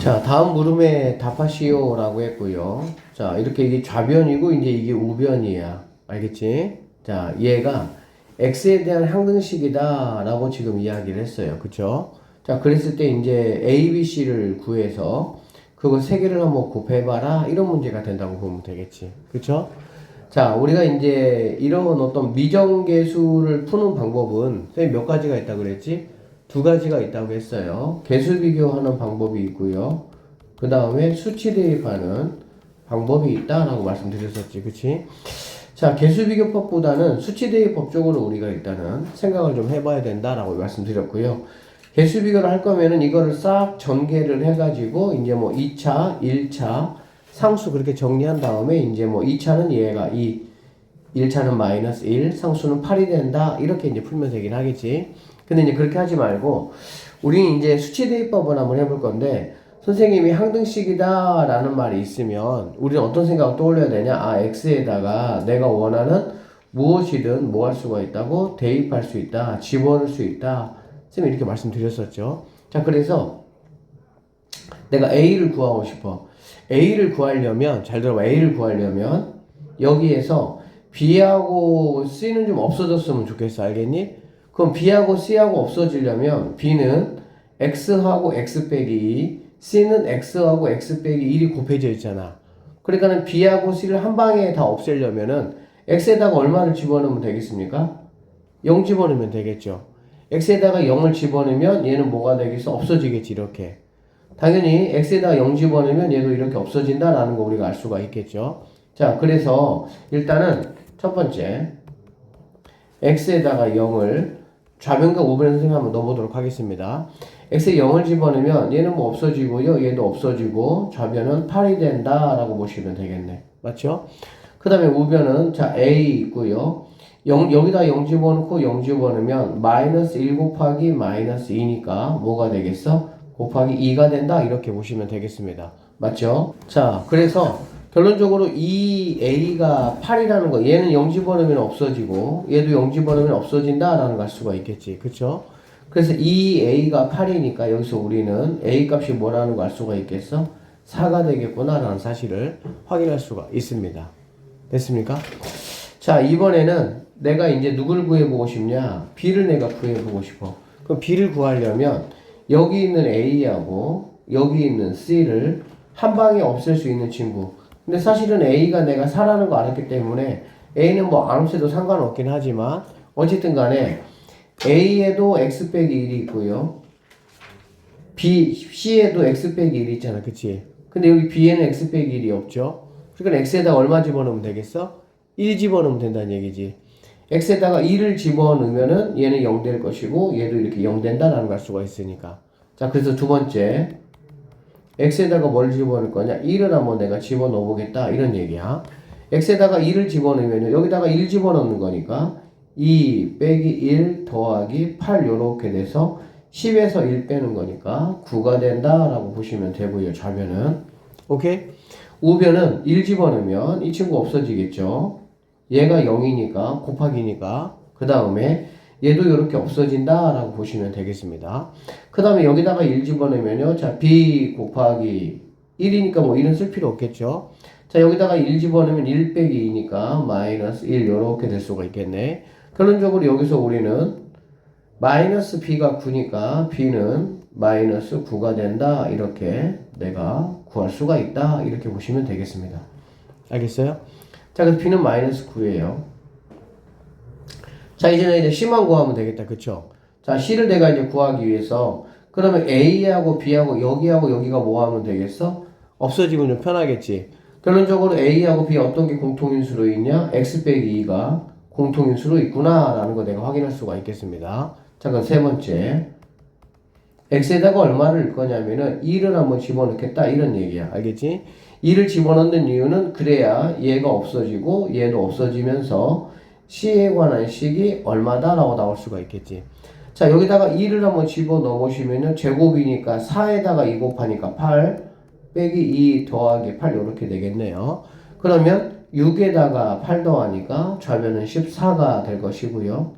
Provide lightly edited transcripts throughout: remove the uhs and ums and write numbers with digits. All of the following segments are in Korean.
자, 다음 물음에 답하시오라고 했고요. 자, 이렇게 이게 좌변이고 이제 이게 우변이야. 알겠지? 자, 얘가 x에 대한 항등식이다라고 지금 이야기를 했어요. 그쵸? 자, 그랬을 때 이제 a, b, c를 구해서 그거 세 개를 한번 곱해봐라. 이런 문제가 된다고 보면 되겠지. 그쵸? 자, 우리가 이제 이런 어떤 미정계수를 푸는 방법은 선생님 몇 가지가 있다고 그랬지? 두 가지가 있다고 했어요. 개수 비교하는 방법이 있고요. 그 다음에 수치 대입하는 방법이 있다라고 말씀드렸었지. 그치? 자, 개수 비교법보다는 수치 대입법 쪽으로 우리가 일단은 생각을 좀 해봐야 된다라고 말씀드렸고요. 개수 비교를 할 거면은 이거를 싹 전개를 해가지고 이제 뭐 2차, 1차, 상수 그렇게 정리한 다음에 이제 뭐 2차는 얘가 2, 1차는 마이너스 1, 상수는 8이 된다. 이렇게 이제 풀면 되긴 하겠지. 근데 이제 그렇게 하지 말고 우리는 이제 수치 대입법을 한번 해볼 건데 선생님이 항등식이다 라는 말이 있으면 우리는 어떤 생각을 떠올려야 되냐? 아, x에다가 내가 원하는 무엇이든 뭐 할 수가 있다고? 대입할 수 있다. 집어넣을 수 있다. 선생님이 이렇게 말씀드렸었죠. 자, 그래서 내가 a를 구하고 싶어. a를 구하려면 잘 들어봐. a를 구하려면 여기에서 b하고 c는 좀 없어졌으면 좋겠어. 알겠니? 그럼 b하고 c하고 없어지려면 b는 x하고 x 빼기 2, c는 x하고 x 빼기 1이 곱해져 있잖아. 그러니까는 b하고 c를 한 방에 다 없애려면은 x에다가 얼마를 집어넣으면 되겠습니까? 0 집어넣으면 되겠죠. x에다가 0을 집어넣으면 얘는 뭐가 되겠어? 없어지겠지. 이렇게. 당연히 x에다가 0 집어넣으면 얘도 이렇게 없어진다라는 거 우리가 알 수가 있겠죠. 자, 그래서 일단은 첫 번째 x에다가 0을 좌변과 우변에 선생님 한번 넣어보도록 하겠습니다. x에 0을 집어넣으면 얘는 뭐 없어지고요. 얘도 없어지고 좌변은 8이 된다라고 보시면 되겠네. 맞죠? 그 다음에 우변은 자 a 있고요. 여기다 0 집어넣고 0 집어넣으면 마이너스 1 곱하기 마이너스 2니까 뭐가 되겠어? 곱하기 2가 된다. 이렇게 보시면 되겠습니다. 맞죠? 자, 그래서 결론적으로 이 a가 8이라는 거 얘는 0 집어넣으면 없어지고 얘도 0 집어넣으면 없어진다 라는 걸 알 수가 있겠지. 그쵸? 그래서 이 a가 8이니까 여기서 우리는 a 값이 뭐라는 걸 알 수가 있겠어? 4가 되겠구나 라는 사실을 확인할 수가 있습니다. 됐습니까? 자, 이번에는 내가 이제 누구를 구해보고 싶냐? b를 내가 구해보고 싶어. 그럼 b를 구하려면 여기 있는 a하고 여기 있는 c를 한 방에 없앨 수 있는 친구. 근데 사실은 a가 내가 4라는 거 알았기 때문에 a는 뭐 안 없애도 상관없긴 하지만 어쨌든 간에 a에도 x 빼기 1이 있고요. c에도 x 빼기 1이 있잖아. 그치? 근데 여기 b에는 x 빼기 1이 없죠? 그러니까 x에다가 얼마 집어넣으면 되겠어? 1 집어넣으면 된다는 얘기지. x에다가 1을 집어넣으면은 얘는 0 될 것이고 얘도 이렇게 0 된다라는 걸 알 수가 있으니까. 자, 그래서 두 번째 x에다가 뭘 집어넣을 거냐? 1을 한번 내가 집어넣어 보겠다 이런 얘기야. x에다가 1을 집어넣으면 여기다가 1 집어넣는 거니까 2 빼기 1 더하기 8 요렇게 돼서 10에서 1 빼는 거니까 9가 된다라고 보시면 되고요. 좌변은. 오케이? 우변은 1 집어넣으면 이 친구 없어지겠죠. 얘가 0이니까 곱하기니까 그 다음에 얘도 이렇게 없어진다라고 보시면 되겠습니다. 그 다음에 여기다가 1 집어넣으면요. 자, b 곱하기 1이니까 뭐 1은 쓸 필요 없겠죠. 자, 여기다가 1 집어넣으면 1 빼기 2니까 마이너스 1 이렇게 될 수가 있겠네. 결론적으로 여기서 우리는 마이너스 b가 9니까 b는 마이너스 9가 된다. 이렇게 내가 구할 수가 있다. 이렇게 보시면 되겠습니다. 알겠어요? 자, 그래서 b는 마이너스 9예요. 자, 이제 C만 구하면 되겠다. 그쵸? 자, C를 내가 이제 구하기 위해서 그러면 A하고 B하고 여기하고 여기가 뭐 하면 되겠어? 없어지면 좀 편하겠지. 결론적으로 A하고 B 어떤 게 공통인수로 있냐? X 빼기 2가 공통인수로 있구나 라는 거 내가 확인할 수가 있겠습니다. 자, 그럼 세 번째 X에다가 얼마를 넣을 거냐면은 2를 한번 집어넣겠다 이런 얘기야. 알겠지? 2를 집어넣는 이유는 그래야 얘가 없어지고 얘도 없어지면서 C에 관한 식이 얼마다라고 나올 수가 있겠지. 자, 여기다가 2를 한번 집어넣어 보시면은 제곱이니까 4에다가 2 곱하니까 8 빼기 2 더하기 8 이렇게 되겠네요. 그러면 6에다가 8 더하니까 좌변은 14가 될 것이고요.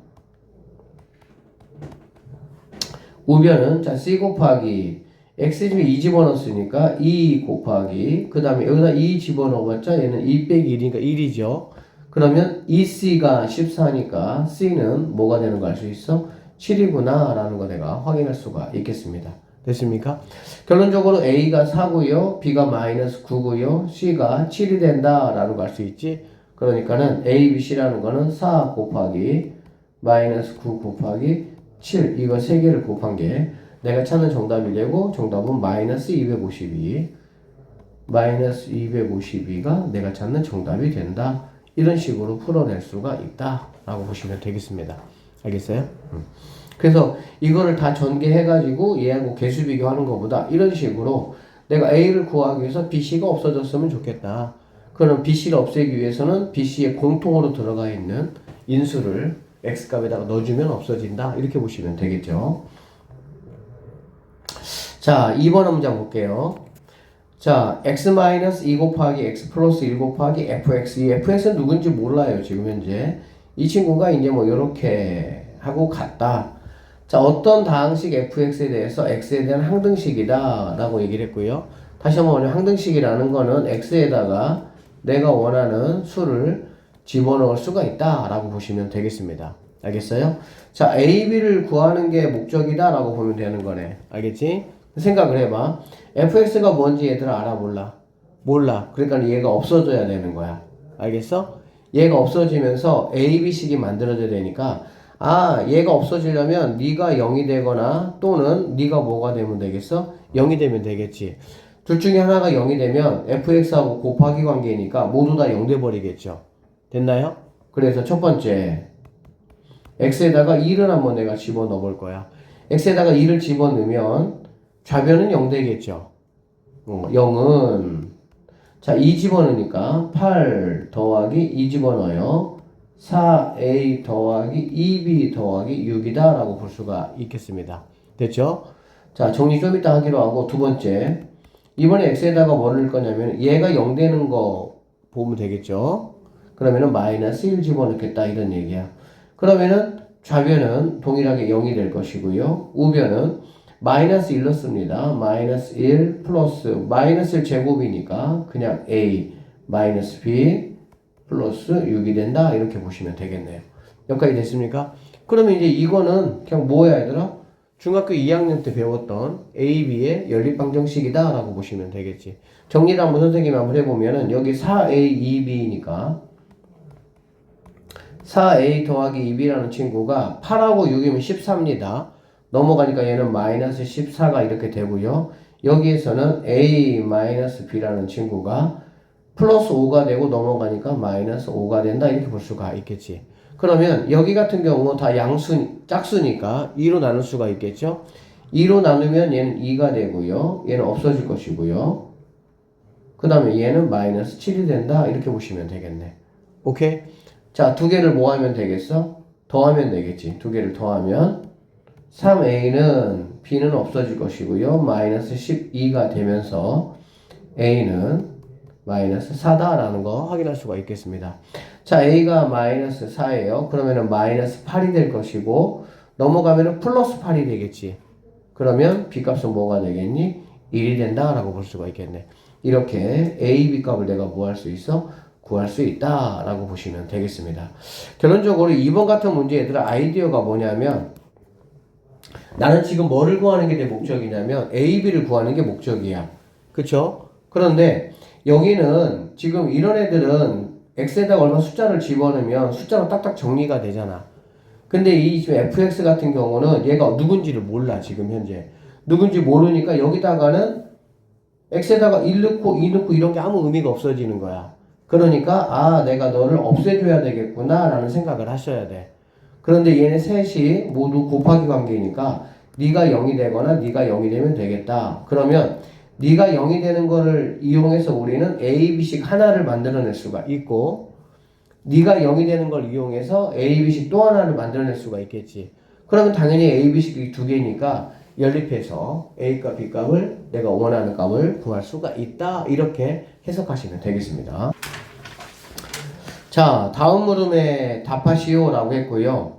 우변은 자 C 곱하기 x집에 2 집어넣었으니까 2 곱하기 그 다음에 여기다 2 집어넣어봤자 얘는 2 빼기 1이니까 1이죠. 그러면 2c가 14니까 c는 뭐가 되는 거 알 수 있어? 7이구나 라는 거 내가 확인할 수가 있겠습니다. 됐습니까? 결론적으로 a가 4고요 b가 마이너스 9고요 c가 7이 된다 라는 거 알 수 있지. 그러니까는 a, b, c라는 거는 4 곱하기 마이너스 9 곱하기 7 이거 3개를 곱한 게 내가 찾는 정답이 되고 정답은 마이너스 252 마이너스 252가 내가 찾는 정답이 된다. 이런 식으로 풀어낼 수가 있다 라고 보시면 되겠습니다. 알겠어요? 그래서 이거를 다 전개해가지고 얘하고 개수 비교하는 것보다 이런 식으로 내가 A를 구하기 위해서 BC가 없어졌으면 좋겠다. 그럼 BC를 없애기 위해서는 BC에 공통으로 들어가 있는 인수를 X값에다가 넣어주면 없어진다. 이렇게 보시면 되겠죠. 자, 2번 문장 볼게요. 자, x-2 곱하기 x 플러스 1 곱하기 fx. 이 fx는 누군지 몰라요, 지금 현재. 이 친구가 이제 뭐, 요렇게 하고 갔다. 자, 어떤 다항식 fx에 대해서 x에 대한 항등식이다. 라고 얘기를 했고요. 다시 한번 말하면 항등식이라는 거는 x에다가 내가 원하는 수를 집어넣을 수가 있다. 라고 보시면 되겠습니다. 알겠어요? 자, a, b를 구하는 게 목적이다. 라고 보면 되는 거네. 알겠지? 생각을 해봐. fx가 뭔지 얘들아 알아 몰라? 몰라. 그러니까 얘가 없어져야 되는 거야. 알겠어? 얘가 없어지면서 a, b식이 만들어져야 되니까 아 얘가 없어지려면 네가 0이 되거나 또는 네가 뭐가 되면 되겠어? 0이 되면 되겠지. 둘 중에 하나가 0이 되면 fx하고 곱하기 관계니까 모두 다 0 돼버리겠죠. 됐나요? 그래서 첫 번째 x에다가 1을 한번 내가 집어넣어 볼 거야. x에다가 1을 집어넣으면 좌변은 0 되겠죠. 0은 자 2 집어넣으니까 8 더하기 2 집어넣어요. 4a 더하기 2b 더하기 6이다 라고 볼 수가 있겠습니다. 됐죠? 자 정리 좀 이따 하기로 하고 두 번째 이번에 x에다가 뭐 넣을 거냐면 얘가 0 되는 거 보면 되겠죠? 그러면은 마이너스 1 집어넣겠다 이런 얘기야. 그러면은 좌변은 동일하게 0이 될 것이고요. 우변은 마이너스 1 넣습니다. 마이너스 1 플러스 마이너스 1 제곱이니까 그냥 a 마이너스 b 플러스 6이 된다 이렇게 보시면 되겠네요. 여기까지 됐습니까? 그러면 이제 이거는 그냥 뭐야 얘들아? 중학교 2학년 때 배웠던 a, b의 연립방정식이다 라고 보시면 되겠지. 정리를 한번 선생님이 한번 해보면은 여기 4a, 2b니까 4a 더하기 2b라는 친구가 8하고 6이면 14입니다. 넘어가니까 얘는 마이너스 14가 이렇게 되고요. 여기에서는 a 마이너스 b라는 친구가 플러스 5가 되고 넘어가니까 마이너스 5가 된다 이렇게 볼 수가 있겠지. 그러면 여기 같은 경우 다 짝수니까 2로 나눌 수가 있겠죠. 2로 나누면 얘는 2가 되고요. 얘는 없어질 것이고요. 그 다음에 얘는 마이너스 7이 된다 이렇게 보시면 되겠네. 오케이? 자, 두 개를 뭐 하면 되겠어? 더하면 되겠지. 두 개를 더하면 3a는 b는 없어질 것이고요. 마이너스 12가 되면서 a는 마이너스 4다라는 거 확인할 수가 있겠습니다. 자, a가 마이너스 4예요. 그러면은 마이너스 8이 될 것이고 넘어가면은 플러스 8이 되겠지. 그러면 b 값은 뭐가 되겠니? 1이 된다라고 볼 수가 있겠네. 이렇게 a, b 값을 내가 뭐 할 수 있어? 구할 수 있다라고 보시면 되겠습니다. 결론적으로 2번 같은 문제 얘들아 아이디어가 뭐냐면 나는 지금 뭐를 구하는 게 내 목적이냐면 A, B를 구하는 게 목적이야. 그쵸? 그런데 여기는 지금 이런 애들은 X에다가 얼마 숫자를 집어넣으면 숫자로 딱딱 정리가 되잖아. 근데 이 지금 fx 같은 경우는 얘가 누군지를 몰라 지금 현재. 누군지 모르니까 여기다가는 x에다가 1 넣고 2 넣고 이런 게 아무 의미가 없어지는 거야. 그러니까 아 내가 너를 없애줘야 되겠구나 라는 생각을 하셔야 돼. 그런데 얘네 셋이 모두 곱하기 관계니까 네가 0이 되거나 네가 0이 되면 되겠다. 그러면 네가 0이 되는 거를 이용해서 우리는 A, B식 하나를 만들어낼 수가 있고 네가 0이 되는 걸 이용해서 A, B식 또 하나를 만들어낼 수가 있겠지. 그러면 당연히 A, B식이 두 개니까 연립해서 A값, B값을 내가 원하는 값을 구할 수가 있다. 이렇게 해석하시면 되겠습니다. 자, 다음 물음에 답하시오 라고 했고요.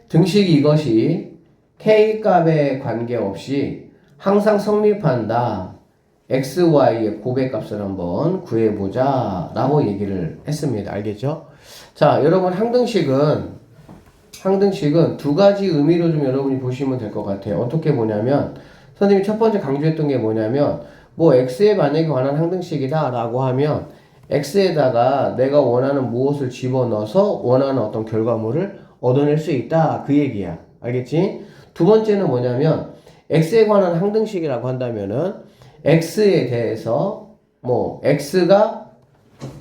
등식 이것이 K값에 관계없이 항상 성립한다. xy의 고백값을 한번 구해보자 라고 얘기를 했습니다. 알겠죠? 자, 여러분 항등식은 두 가지 의미로 좀 여러분이 보시면 될 것 같아요. 어떻게 보냐면 선생님이 첫 번째 강조했던 게 뭐냐면 뭐 x에 만약에 관한 항등식이다 라고 하면 x에다가 내가 원하는 무엇을 집어넣어서 원하는 어떤 결과물을 얻어낼 수 있다 그 얘기야. 알겠지? 두 번째는 뭐냐면 x에 관한 항등식이라고 한다면은 x에 대해서 뭐 x가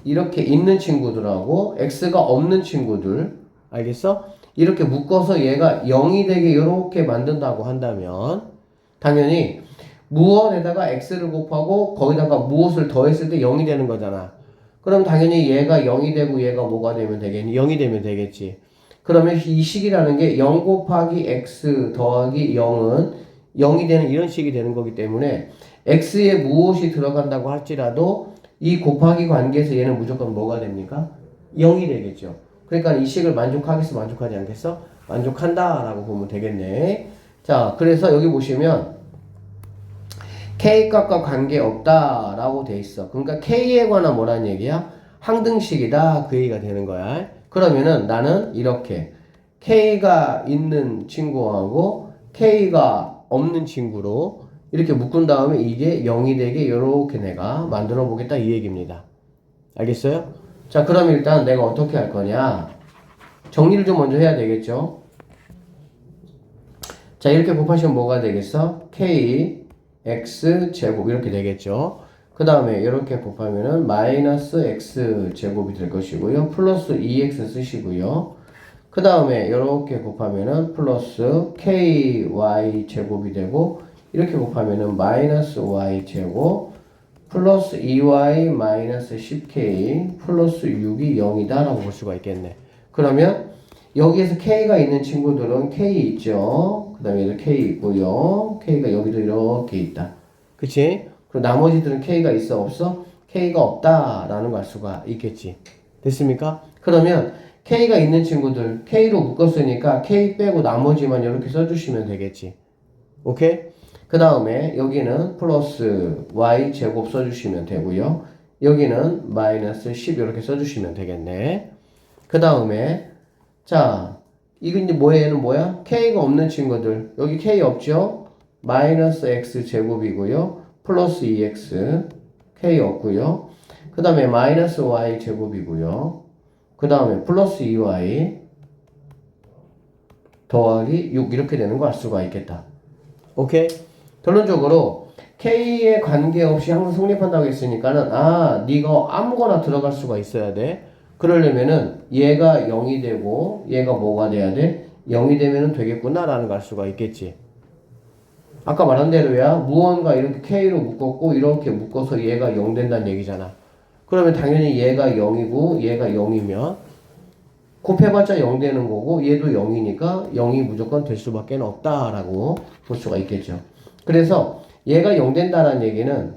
이렇게 있는 친구들하고 x가 없는 친구들 알겠어? 이렇게 묶어서 얘가 0이 되게 이렇게 만든다고 한다면 당연히 무엇에다가 x를 곱하고 거기다가 무엇을 더했을 때 0이 되는 거잖아. 그럼 당연히 얘가 0이 되고 얘가 뭐가 되면 되겠니? 0이 되면 되겠지. 그러면 이 식이라는 게 0 곱하기 x 더하기 0은 0이 되는 이런 식이 되는 거기 때문에 x에 무엇이 들어간다고 할지라도 이 곱하기 관계에서 얘는 무조건 뭐가 됩니까? 0이 되겠죠. 그러니까 이 식을 만족하겠어? 만족하지 않겠어? 만족한다 라고 보면 되겠네. 자, 그래서 여기 보시면 K값과 관계없다 라고 돼 있어. 그러니까 K에 관한 뭐라는 얘기야? 항등식이다 그 얘기가 되는 거야. 그러면은 나는 이렇게 K가 있는 친구하고 K가 없는 친구로 이렇게 묶은 다음에 이게 0이 되게 이렇게 내가 만들어 보겠다 이 얘기입니다. 알겠어요? 자, 그럼 일단 내가 어떻게 할 거냐? 정리를 좀 먼저 해야 되겠죠? 자, 이렇게 곱하시면 뭐가 되겠어? K, X 제곱 이렇게 되겠죠? 그 다음에 이렇게 곱하면은 마이너스 X 제곱이 될 것이고요. 플러스 2X 쓰시고요. 그 다음에 이렇게 곱하면은 플러스 KY 제곱이 되고 이렇게 곱하면은 마이너스 Y 제곱 플러스 2y 마이너스 10k 플러스 6이 0이다 라고 볼 수가 있겠네. 그러면 여기에서 k가 있는 친구들은 k 있죠. 그 다음에 여기 k 있고요. k가 여기도 이렇게 있다. 그치? 그리고 나머지들은 k가 있어 없어? k가 없다 라는 걸 알 수가 있겠지. 됐습니까? 그러면 k가 있는 친구들 k로 묶었으니까 k 빼고 나머지만 이렇게 써주시면 되겠지. 오케이? 그 다음에 여기는 플러스 y 제곱 써주시면 되고요. 여기는 마이너스 10 이렇게 써주시면 되겠네. 그 다음에 자 이건 이제 뭐야? 얘는 뭐야? k가 없는 친구들 여기 k 없죠? 마이너스 x 제곱이고요. 플러스 2x k 없고요. 그 다음에 마이너스 y 제곱이고요. 그 다음에 플러스 2y 더하기 6 이렇게 되는 거 알 수가 있겠다. 오케이? 결론적으로 K에 관계없이 항상 성립한다고 했으니까는 네가 아무거나 들어갈 수가 있어야 돼. 그러려면은 얘가 0이 되고 얘가 뭐가 돼야 돼? 0이 되면은 되겠구나 라는 걸 알 수가 있겠지. 아까 말한 대로야 무언가 이렇게 K로 묶었고 이렇게 묶어서 얘가 0 된다는 얘기잖아. 그러면 당연히 얘가 0이고 얘가 0이면 곱해봤자 0 되는 거고 얘도 0이니까 0이 무조건 될 수밖에 없다라고 볼 수가 있겠죠. 그래서 얘가 0 된다는 얘기는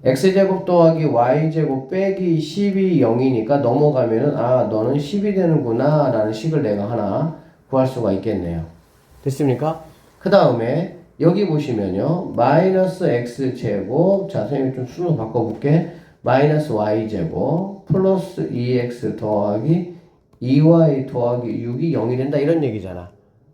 x제곱 더하기 y제곱 빼기 10이 0이니까 넘어가면은 너는 10이 되는구나 라는 식을 내가 하나 구할 수가 있겠네요. 됐습니까? 그 다음에 여기 보시면요 마이너스 x제곱 자 선생님이 좀 수로 바꿔볼게. 마이너스 y제곱 플러스 2x 더하기 2y 더하기 6이 0이 된다 이런 얘기잖아.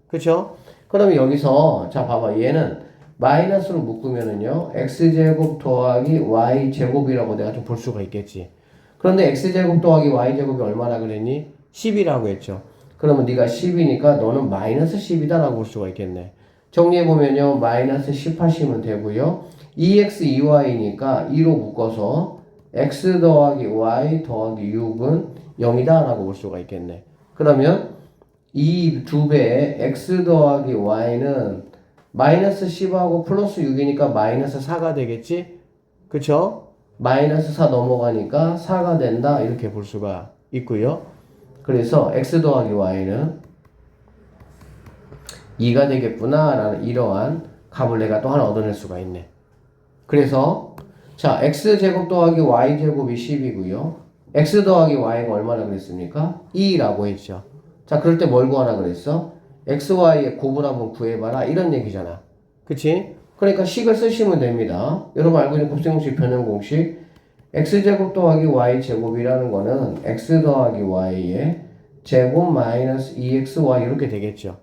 그쵸? 그러면 여기서 자 봐봐 얘는 마이너스로 묶으면은요 x제곱 더하기 y제곱이라고 내가 좀 볼 수가 있겠지. 그런데 x제곱 더하기 y제곱이 얼마나 그랬니? 10이라고 했죠. 그러면 네가 10이니까 너는 마이너스 10이다 라고 볼 수가 있겠네. 정리해보면요 마이너스 10 하시면 되고요 2x 2y니까 2로 묶어서 x 더하기 y 더하기 6은 0이다 라고 볼 수가 있겠네. 그러면 이 두 배의 x 더하기 y는 마이너스 10하고 플러스 6이니까 마이너스 4가 되겠지? 그쵸? 마이너스 4 넘어가니까 4가 된다 이렇게 볼 수가 있고요. 그래서 x 더하기 y는 2가 되겠구나 라는 이러한 값을 내가 또 하나 얻어낼 수가 있네. 그래서 자 x제곱 더하기 y제곱이 10이고요. x 더하기 y가 얼마나 그랬습니까? 2라고 했죠. 자 그럴 때 뭘 구하라 그랬어? xy의 곱을 한번 구해봐라 이런 얘기잖아. 그치? 그러니까 식을 쓰시면 됩니다. 여러분 알고 있는 곱셈공식, 변형공식. x제곱 더하기 y제곱이라는 거는 x 더하기 y의 제곱 마이너스 2xy 이렇게 되겠죠.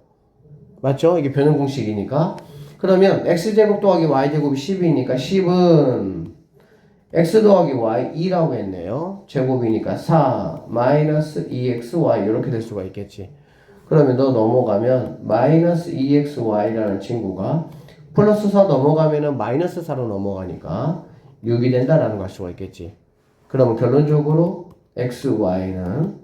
맞죠? 이게 변형공식이니까. 그러면 x제곱 더하기 y제곱이 10이니까 10은 x 더하기 y 2라고 했네요. 제곱이니까 4 마이너스 2xy 이렇게 될 수가 있겠지. 그러면 너 넘어가면 마이너스 2xy라는 친구가 플러스 4 넘어가면은 마이너스 4로 넘어가니까 6이 된다라는 걸 알 수가 있겠지. 그러면 결론적으로 xy는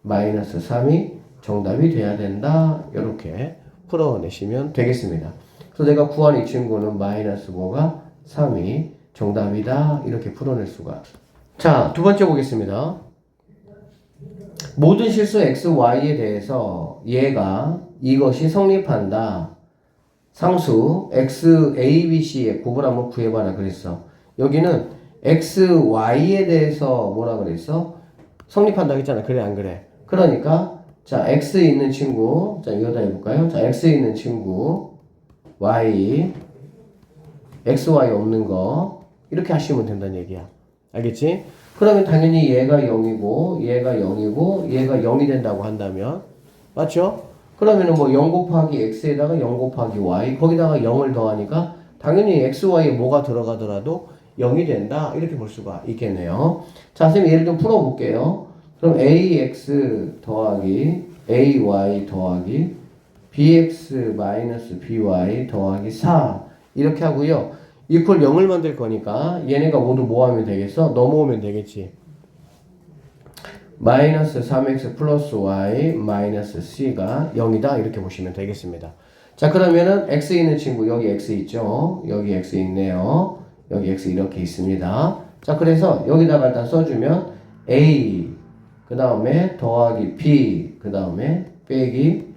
마이너스 3이 정답이 돼야 된다. 이렇게 풀어내시면 되겠습니다. 그래서 내가 구한 이 친구는 마이너스 5가 3이 정답이다. 이렇게 풀어낼 수가. 자, 두 번째 보겠습니다. 모든 실수 x, y에 대해서 얘가 이것이 성립한다. 상수 x, a, b, c의 곱을 한번 구해봐라 그랬어. 여기는 x, y에 대해서 뭐라 그랬어? 성립한다고 했잖아. 그래 안 그래? 그러니까 자 x 있는 친구, 자 이거다 해볼까요? 자 x 있는 친구 y, x, y 없는 거 이렇게 하시면 된다는 얘기야. 알겠지? 그러면 당연히 얘가 0이고 얘가 0이고 얘가 0이 된다고 한다면 맞죠? 그러면은 뭐 0 곱하기 x에다가 0 곱하기 y 거기다가 0을 더하니까 당연히 x, y에 뭐가 들어가더라도 0이 된다 이렇게 볼 수가 있겠네요. 자, 선생님 예를 좀 풀어볼게요. 그럼 ax 더하기 ay 더하기 bx 마이너스 by 더하기 4 이렇게 하고요. 이퀄 0을 만들 거니까 얘네가 모두 뭐 하면 되겠어? 넘어오면 되겠지. 마이너스 3x 플러스 y 마이너스 c가 0이다 이렇게 보시면 되겠습니다. 자, 그러면은 x 있는 친구 여기 x 있죠? 여기 x 있네요. 여기 x 이렇게 있습니다. 자, 그래서 여기다가 일단 써주면 a 그 다음에 더하기 b 그 다음에 빼기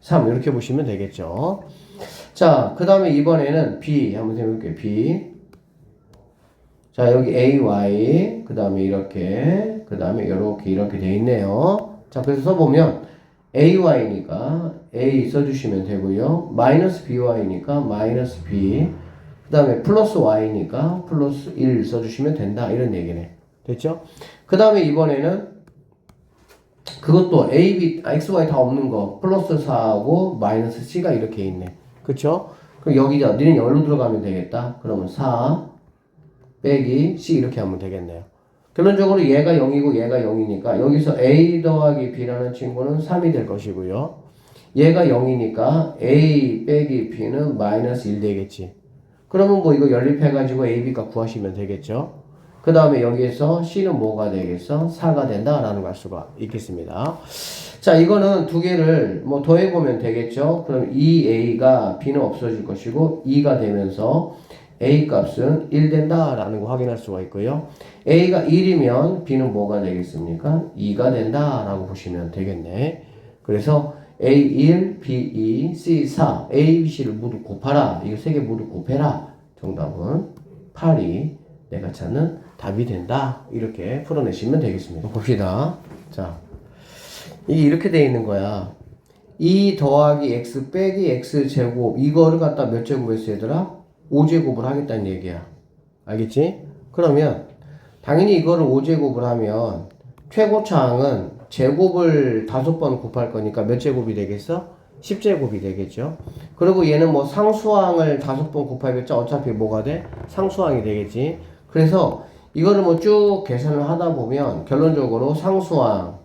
3 이렇게 보시면 되겠죠. 자, 그 다음에 이번에는 b 한번 해볼게요. b 자, 여기 ay 그 다음에 이렇게 그 다음에 이렇게 돼 있네요. 자, 그래서 써보면 ay니까 a 써주시면 되고요. 마이너스 by니까 마이너스 b 그 다음에 플러스 y니까 플러스 1 써주시면 된다 이런 얘기네. 됐죠? 그 다음에 이번에는 그것도 a, b, x, y 다 없는 거 플러스 4하고 마이너스 c가 이렇게 있네. 그쵸? 그럼 여기다 니는 열로 들어가면 되겠다. 그러면 4 빼기 c 이렇게 하면 되겠네요. 결론적으로 얘가 0이고 얘가 0이니까 여기서 a 더하기 b라는 친구는 3이 될 것이고요. 얘가 0이니까 a 빼기 b는 마이너스 1 되겠지. 그러면 뭐 이거 연립해가지고 a, b가 구하시면 되겠죠. 그 다음에 여기에서 c는 뭐가 되겠어? 4가 된다라는 걸 알 수가 있겠습니다. 자, 이거는 두 개를 뭐 더해보면 되겠죠. 그럼 2a가 b는 없어질 것이고 2가 되면서 a 값은 1 된다라는 거 확인할 수가 있고요. a가 1이면 b는 뭐가 되겠습니까? 2가 된다라고 보시면 되겠네. 그래서 a1, b2, c4, a, b, c를 모두 곱하라. 이거 세 개 모두 곱해라. 정답은 8이 내가 찾는 답이 된다. 이렇게 풀어내시면 되겠습니다. 봅시다. 자, 이게 이렇게 돼 있는 거야. 2 더하기 x 빼기 x 제곱 이거를 갖다 몇 제곱했어 얘들아? 5제곱을 하겠다는 얘기야. 알겠지? 그러면 당연히 이거를 5제곱을 하면 최고차항은 제곱을 5번 곱할 거니까 몇 제곱이 되겠어? 10제곱이 되겠죠. 그리고 얘는 뭐 상수항을 5번 곱하겠죠. 어차피 뭐가 돼? 상수항이 되겠지. 그래서 이거를 뭐 쭉 계산을 하다 보면 결론적으로 상수항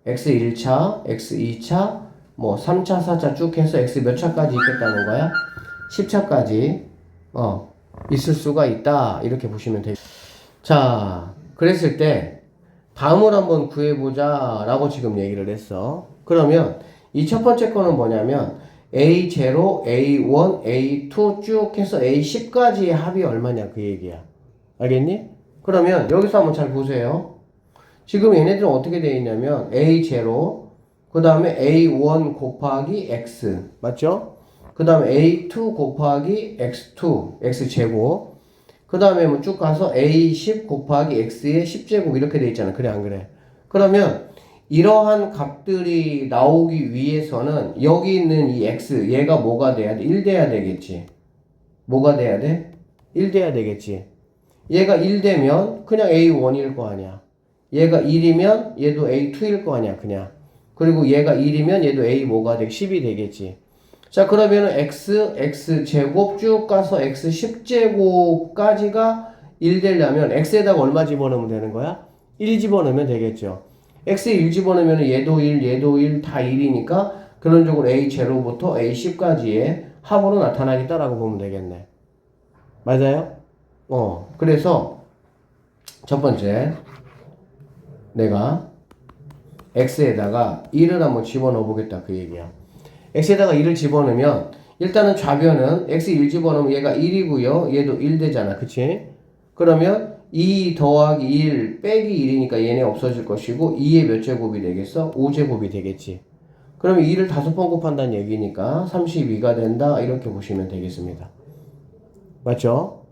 x1차, x2차, 뭐 3차, 4차 쭉 해서 x 몇 차까지 있겠다는 거야? 10차까지 있을 수가 있다. 이렇게 보시면 돼요. 자, 그랬을 때 다음을 한번 구해보자 라고 지금 얘기를 했어. 그러면 이 첫 번째 거는 뭐냐면 A0, A1, A2 쭉 해서 A10까지의 합이 얼마냐 그 얘기야. 알겠니? 그러면 여기서 한번 잘 보세요. 지금 얘네들은 어떻게 되어 있냐면 A0 그 다음에 A1 곱하기 X 맞죠? 그 다음에 A2 곱하기 X2 X제곱 그 다음에 뭐 쭉 가서 A10 곱하기 X의 10제곱 이렇게 되어 있잖아. 그래 안 그래? 그러면 이러한 값들이 나오기 위해서는 여기 있는 이 X 얘가 뭐가 돼야 돼? 1 돼야 되겠지. 뭐가 돼야 돼? 1 돼야 되겠지. 얘가 1 되면 그냥 A1일 거 아니야. 얘가 1이면 얘도 A2일 거 아니야, 그냥. 그리고 얘가 1이면 얘도 A 뭐가 돼? 10이 되겠지. 자, 그러면은 X제곱 쭉 가서 X 10제곱까지가 1 되려면 X에다가 얼마 집어넣으면 되는 거야? 1 집어넣으면 되겠죠. X에 1 집어넣으면 얘도 1, 다 1이니까 그런적으로 A0부터 A10까지의 합으로 나타나겠다라고 보면 되겠네. 맞아요? 그래서 첫 번째 내가 X에다가 1을 한번 집어넣어 보겠다 그 얘기야. X에다가 1을 집어넣으면 일단은 좌변은 X 1 집어넣으면 얘가 1이고요. 얘도 1 되잖아. 그치? 그러면 2 더하기 1 빼기 1이니까 얘네 없어질 것이고 2의 몇 제곱이 되겠어? 5제곱이 되겠지. 그러면 2를 5번 곱한다는 얘기니까 32가 된다. 이렇게 보시면 되겠습니다. 맞죠?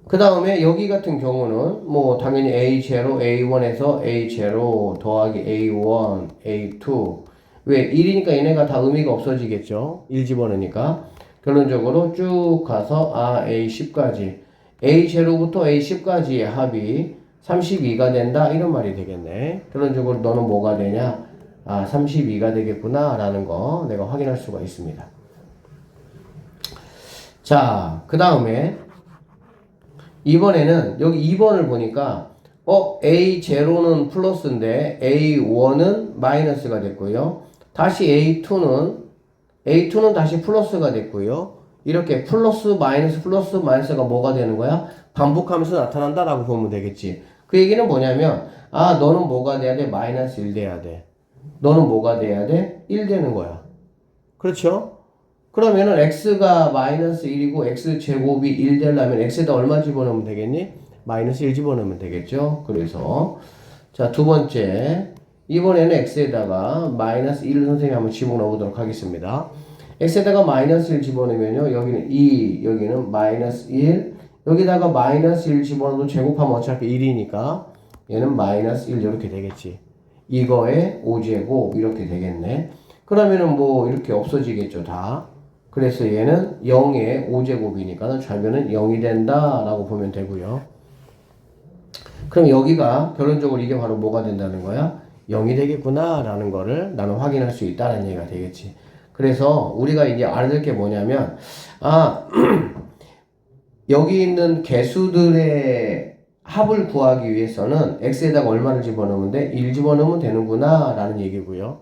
그 다음에 여기 같은 경우는 뭐 당연히 A0, A1에서 A0 더하기 A1, A2 왜 1이니까 얘네가 다 의미가 없어지겠죠. 1 집어넣으니까 결론적으로 쭉 가서 A10까지 A0부터 A10까지의 합이 32가 된다 이런 말이 되겠네. 결론적으로 너는 뭐가 되냐? 32가 되겠구나 라는 거 내가 확인할 수가 있습니다. 자, 그 다음에 이번에는 여기 2번을 보니까 A0는 플러스인데 A1은 마이너스가 됐고요. 다시 A2는 다시 플러스가 됐고요. 이렇게 플러스 마이너스가 뭐가 되는 거야? 반복하면서 나타난다라고 보면 되겠지. 그 얘기는 뭐냐면 너는 뭐가 돼야 돼? 마이너스 1 돼야 돼. 너는 뭐가 돼야 돼? 1 되는 거야. 그렇죠? 그러면은 x가 마이너스 1이고 x제곱이 1 되려면 x에다 얼마 집어넣으면 되겠니? 마이너스 1 집어넣으면 되겠죠? 그래서 자, 두 번째 이번에는 x에다가 마이너스 1을 선생님이 한번 집어넣어 보도록 하겠습니다. x에다가 마이너스 1 집어넣으면요 여기는 2, 여기는 마이너스 1 여기다가 마이너스 1 집어넣어도 제곱하면 어차피 1이니까 얘는 마이너스 1 이렇게 되겠지. 이거에 5제곱 이렇게 되겠네. 그러면은 뭐 이렇게 없어지겠죠 다. 그래서 얘는 0의 5제곱이니까 좌변은 0이 된다라고 보면 되고요. 그럼 여기가 결론적으로 이게 바로 뭐가 된다는 거야? 0이 되겠구나 라는 거를 나는 확인할 수 있다는 얘기가 되겠지. 그래서 우리가 이제 알아야 될 게 뭐냐면 여기 있는 개수들의 합을 구하기 위해서는 x에다가 얼마를 집어넣으면 돼? 1 집어넣으면 되는구나 라는 얘기고요.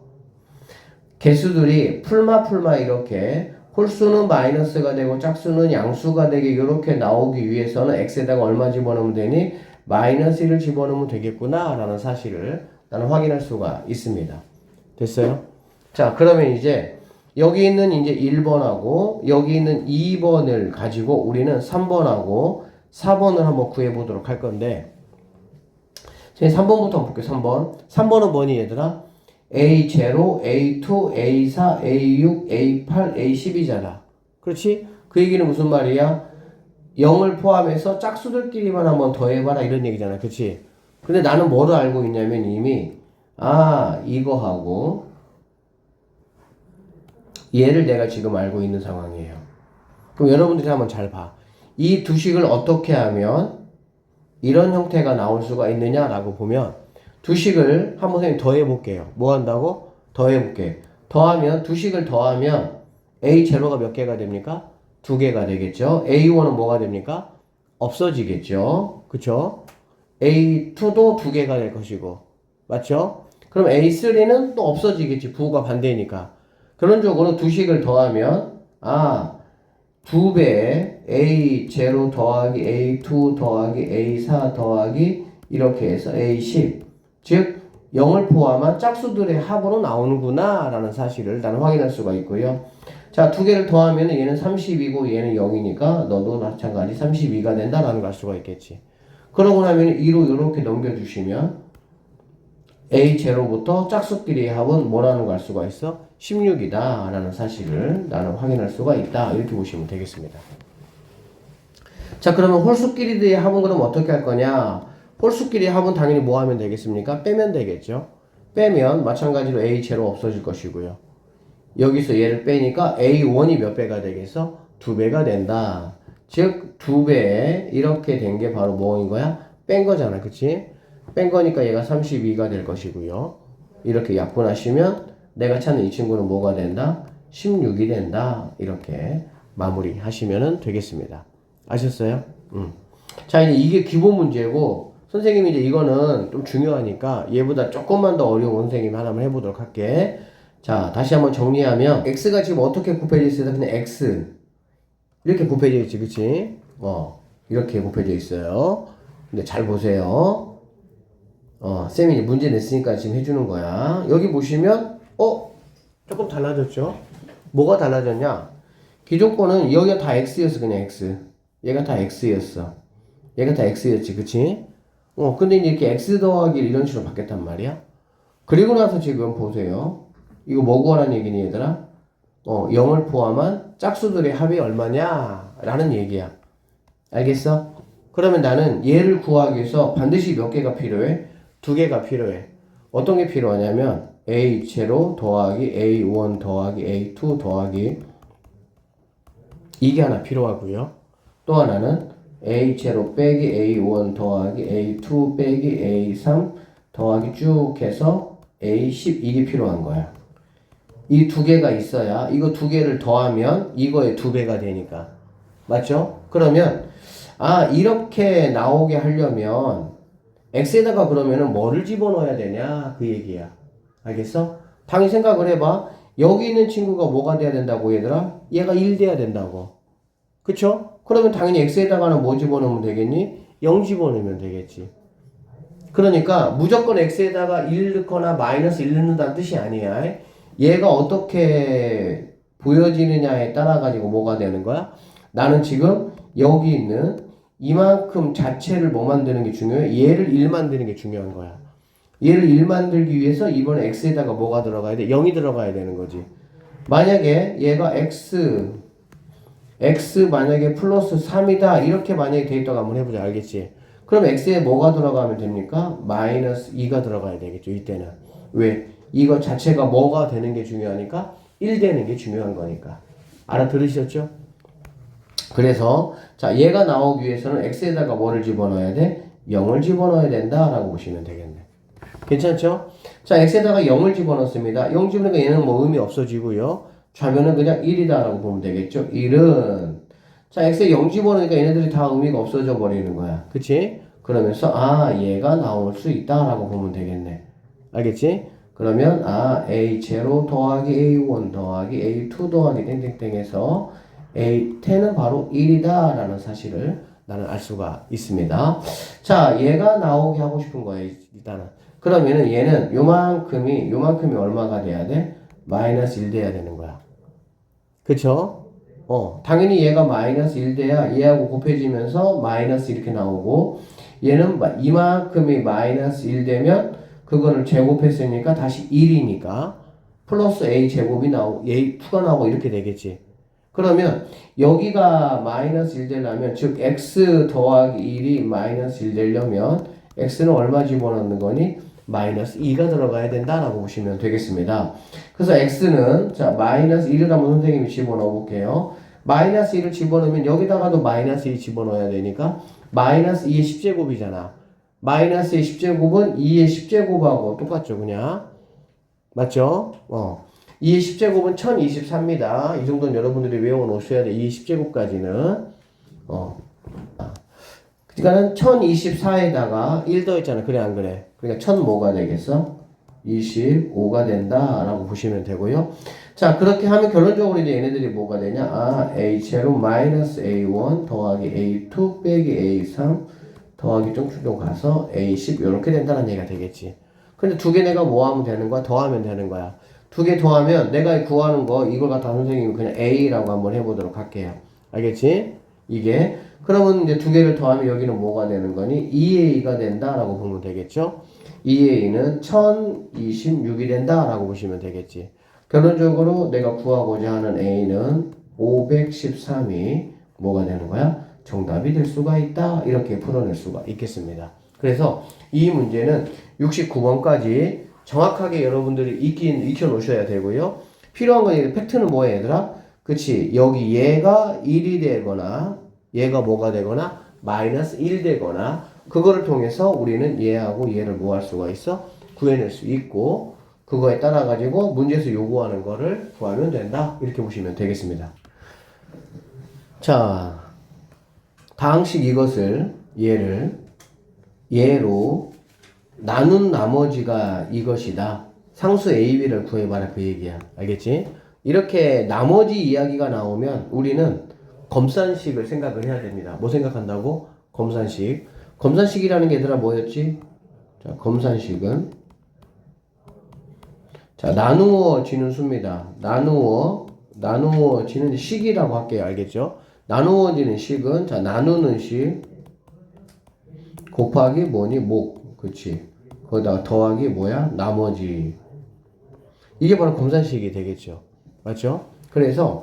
개수들이 풀마 이렇게 홀수는 마이너스가 되고 짝수는 양수가 되게 이렇게 나오기 위해서는 x에다가 얼마 집어넣으면 되니? 마이너스 1을 집어넣으면 되겠구나 라는 사실을 나는 확인할 수가 있습니다. 됐어요? 자, 그러면 이제 여기 있는 이제 1번하고 여기 있는 2번을 가지고 우리는 3번하고 4번을 한번 구해 보도록 할 건데 3번부터 한번 볼게요. 3번. 3번은 뭐니 얘들아? A0, A2, A4, A6, A8, A10이잖아. 그렇지? 그 얘기는 무슨 말이야? 0을 포함해서 짝수들끼리만 한번 더해봐라 이런 얘기잖아. 그치? 근데 나는 뭐를 알고 있냐면 이미 이거하고 얘를 내가 지금 알고 있는 상황이에요. 그럼 여러분들이 한번 잘 봐. 이 두 식을 어떻게 하면 이런 형태가 나올 수가 있느냐라고 보면 두 식을 한번 선생님 더해볼게요. 뭐 한다고? 더해볼게. 더하면 두 식을 더하면 A0가 몇 개가 됩니까? 2개가 되겠죠. A1은 뭐가 됩니까? 없어지겠죠. 그쵸? A2도 2개가 될 것이고 맞죠? 그럼 A3는 또 없어지겠지. 부호가 반대니까. 그런 쪽으로 두 식을 더하면 2배 A0 더하기 A2 더하기 A4 더하기 이렇게 해서 A10 즉 0을 포함한 짝수들의 합으로 나오는구나 라는 사실을 나는 확인할 수가 있고요. 자, 두 개를 더하면 얘는 30이고 얘는 0이니까 너도 마찬가지 32가 된다라는 걸 알 수가 있겠지. 그러고 나면 2로 이렇게 넘겨주시면 A0부터 짝수끼리의 합은 뭐라는 걸 알 수가 있어? 16이다 라는 사실을 나는 확인할 수가 있다. 이렇게 보시면 되겠습니다. 자, 그러면 홀수끼리의 합은 그럼 어떻게 할 거냐? 홀수끼리의 합은 당연히 뭐 하면 되겠습니까? 빼면 되겠죠. 빼면 마찬가지로 A0 없어질 것이고요. 여기서 얘를 빼니까 A1이 몇 배가 되겠어? 2배가 된다. 즉 2배 이렇게 된 게 바로 뭐인 거야? 뺀 거잖아. 그치? 뺀 거니까 얘가 32가 될 것이고요. 이렇게 약분하시면 내가 찾는 이 친구는 뭐가 된다? 16이 된다. 이렇게 마무리 하시면 되겠습니다. 아셨어요? 자, 이제 이게 기본 문제고, 선생님이 이제 이거는 좀 중요하니까 얘보다 조금만 더 어려운 선생님이 하나만 해보도록 할게. 자, 다시 한번 정리하면, x가 지금 어떻게 곱해져 있어요? 그냥 x. 이렇게 곱해져 있지, 그치? 이렇게 곱해져 있어요. 근데 잘 보세요. 쌤이 이제 문제 냈으니까 지금 해주는 거야. 여기 보시면, 조금 달라졌죠? 뭐가 달라졌냐? 기존 거는 여기가 다 x였어, 그냥 x. 얘가 다 x였어. 얘가 다 x였지, 그치? 근데 이제 이렇게 x 더하기 이런 식으로 바뀌었단 말이야. 그리고 나서 지금 보세요. 이거 뭐 구하라는 얘기니, 얘들아? 0을 포함한 짝수들의 합이 얼마냐? 라는 얘기야. 알겠어? 그러면 나는 얘를 구하기 위해서 반드시 몇 개가 필요해? 2개가 필요해. 어떤 게 필요하냐면 a0 더하기 a1 더하기 a2 더하기 이게 하나 필요하고요. 또 하나는 a0 빼기 a1 더하기 a2 빼기 a3 더하기 쭉 해서 a10 이게 필요한 거야. 이 2개가 있어야 이거 2개를 더하면 이거의 2배가 되니까. 맞죠? 그러면 이렇게 나오게 하려면 x에다가 그러면은 뭐를 집어넣어야 되냐 그 얘기야. 알겠어? 당연히 생각을 해봐. 여기 있는 친구가 뭐가 돼야 된다고 얘들아? 얘가 1 돼야 된다고. 그쵸? 그러면 당연히 x에다가는 뭐 집어넣으면 되겠니? 0 집어넣으면 되겠지. 그러니까 무조건 x에다가 1 넣거나 마이너스 1 넣는다는 뜻이 아니야. 얘가 어떻게 보여지느냐에 따라 가지고 뭐가 되는 거야? 나는 지금 여기 있는 이만큼 자체를 뭐 만드는 게 중요해? 얘를 1 만드는 게 중요한 거야. 얘를 1 만들기 위해서 이번에 x에다가 뭐가 들어가야 돼? 0이 들어가야 되는 거지. 만약에 얘가 x 만약에 플러스 3이다 이렇게 만약에 돼 있다고 한번 해보자. 알겠지? 그럼 x에 뭐가 들어가면 됩니까? 마이너스 2가 들어가야 되겠죠. 이때는. 왜? 이거 자체가 뭐가 되는 게 중요하니까 1 되는 게 중요한 거니까. 알아들으셨죠? 그래서 자 얘가 나오기 위해서는 x에다가 뭐를 집어넣어야 돼? 0을 집어넣어야 된다라고 보시면 되겠네. 괜찮죠? 자 x에다가 0을 집어넣습니다. 0 집어넣으니까 얘는 뭐 의미 없어지고요. 좌변은 그냥 1이다라고 보면 되겠죠. 1은 자 x에 0 집어넣으니까 얘네들이 다 의미가 없어져 버리는 거야. 그치? 그러면서 얘가 나올 수 있다라고 보면 되겠네. 알겠지? 그러면 a0 더하기 a1 더하기 a2 더하기 땡땡땡 해서 a10은 바로 1이다 라는 사실을 나는 알 수가 있습니다. 자 얘가 나오게 하고 싶은 거예요. 일단은 그러면은 얘는 요만큼이 얼마가 돼야 돼? 마이너스 1 돼야 되는 거야. 그쵸? 당연히 얘가 마이너스 1 돼야 얘하고 곱해지면서 마이너스 이렇게 나오고 얘는 이만큼이 마이너스 1 되면 그거를 제곱했으니까 다시 1이니까 플러스 a 제곱이 나오고 a2가 나오고 이렇게 되겠지. 그러면 여기가 마이너스 1 되려면 즉 x 더하기 1이 마이너스 1 되려면 x는 얼마 집어넣는 거니? 마이너스 2가 들어가야 된다라고 보시면 되겠습니다. 그래서 x는 자 마이너스 1을 한번 선생님이 집어넣어 볼게요. 마이너스 1을 집어넣으면 여기다가도 마이너스 2 집어넣어야 되니까 마이너스 2의 10제곱이잖아. 마이너스의 10제곱은 2의 10제곱하고 똑같죠 그냥. 맞죠? 2의 10제곱은 1024입니다. 이 정도는 여러분들이 외워놓으셔야 돼. 2의 10제곱까지는. 그러니까는 1024에다가 1 더했잖아. 그래, 안 그래? 그러니까 1000 뭐가 되겠어? 25가 된다라고 보시면 되고요. 자, 그렇게 하면 결론적으로 이제 얘네들이 뭐가 되냐? a0 마이너스 a1 더하기 a2 빼기 a3 더하기 쫑쫑쫑 가서 a10 이렇게 된다는 얘기가 되겠지. 근데 2개 내가 뭐 하면 되는 거야? 더하면 되는 거야. 2개 더하면 내가 구하는 거 이걸 갖다 선생님이 그냥 a라고 한번 해보도록 할게요. 알겠지? 이게 그러면 이제 2개를 더하면 여기는 뭐가 되는 거니? 2a가 된다라고 보면 되겠죠? 2a는 1026이 된다라고 보시면 되겠지. 결론적으로 내가 구하고자 하는 a는 513이 뭐가 되는 거야? 정답이 될 수가 있다. 이렇게 풀어낼 수가 있겠습니다. 그래서 이 문제는 69번까지 정확하게 여러분들이 익혀 놓으셔야 되고요. 필요한 건 팩트는 뭐예요, 얘들아? 그치? 여기 얘가 1이 되거나 얘가 뭐가 되거나 마이너스 1 되거나 그거를 통해서 우리는 얘하고 얘를 뭐 할 수가 있어? 구해낼 수 있고 그거에 따라 가지고 문제에서 요구하는 거를 구하면 된다. 이렇게 보시면 되겠습니다. 자, 다항식 이것을 얘로 나눈 나머지가 이것이다. 상수 A, B를 구해봐라 그 얘기야. 알겠지? 이렇게 나머지 이야기가 나오면 우리는 검산식을 생각을 해야 됩니다. 뭐 생각한다고? 검산식. 검산식이라는 게 얘들아 뭐였지? 자, 검산식은 자, 나누어지는 수입니다. 나누어지는 식이라고 할게요. 알겠죠? 나누어지는 식은 자, 나누는 식 곱하기 뭐니? 목. 그치? 거기다가 더하기 뭐야? 나머지. 이게 바로 검산식이 되겠죠. 맞죠? 그래서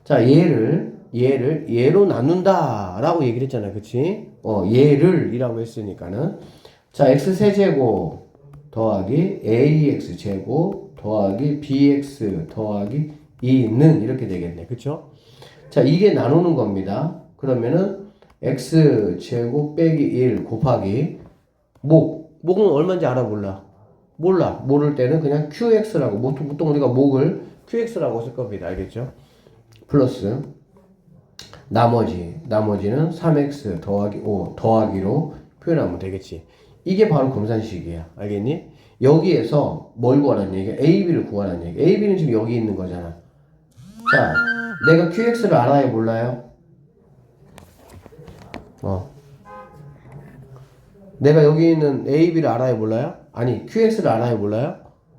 자, 얘로 나눈다 라고 얘기를 했잖아. 그치? 얘를 이라고 했으니까는 자, x세제곱 더하기 ax제곱 더하기 bx 더하기 2는 이렇게 되겠네. 그쵸? 자, 이게 나누는 겁니다. 그러면은 x제곱 빼기 1 곱하기 목은 얼마인지 알아 몰라. 모를 때는 그냥 qx라고 보통 우리가 목을 qx라고 쓸 겁니다. 알겠죠? 플러스 나머지는 3x 더하기 5 더하기로 표현하면 되겠지. 이게 바로 검산식이야. 알겠니? 여기에서 뭘 구하라는 얘기야? AB를 구하라는 얘기야. AB는 지금 여기 있는 거잖아. 자, 내가 QX를 알아요? 몰라요? 내가 여기 있는 AB를 알아요? 몰라요? 아니, QX를 알아요? 몰라요?